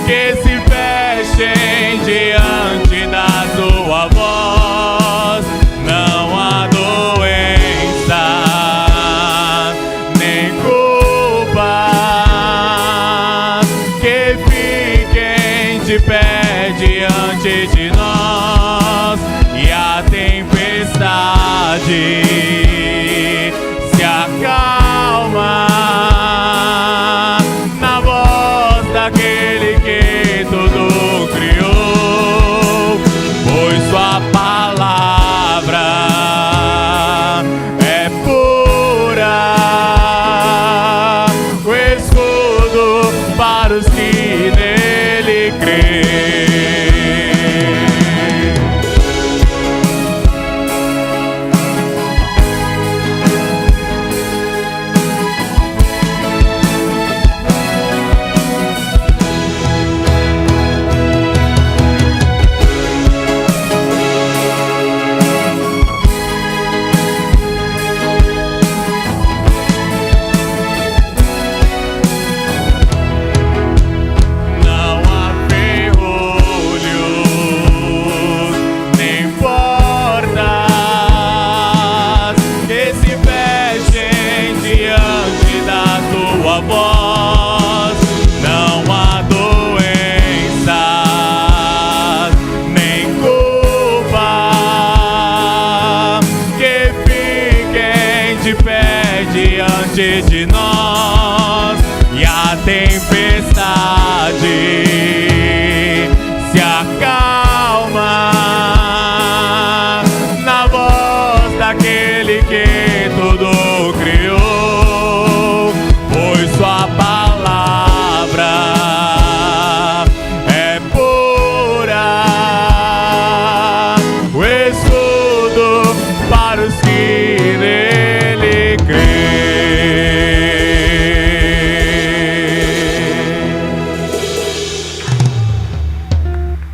que se fechem diante da tua voz. Não há doença nem culpa que fiquem de pé diante de nós. E a tempestade se acalma na voz crer.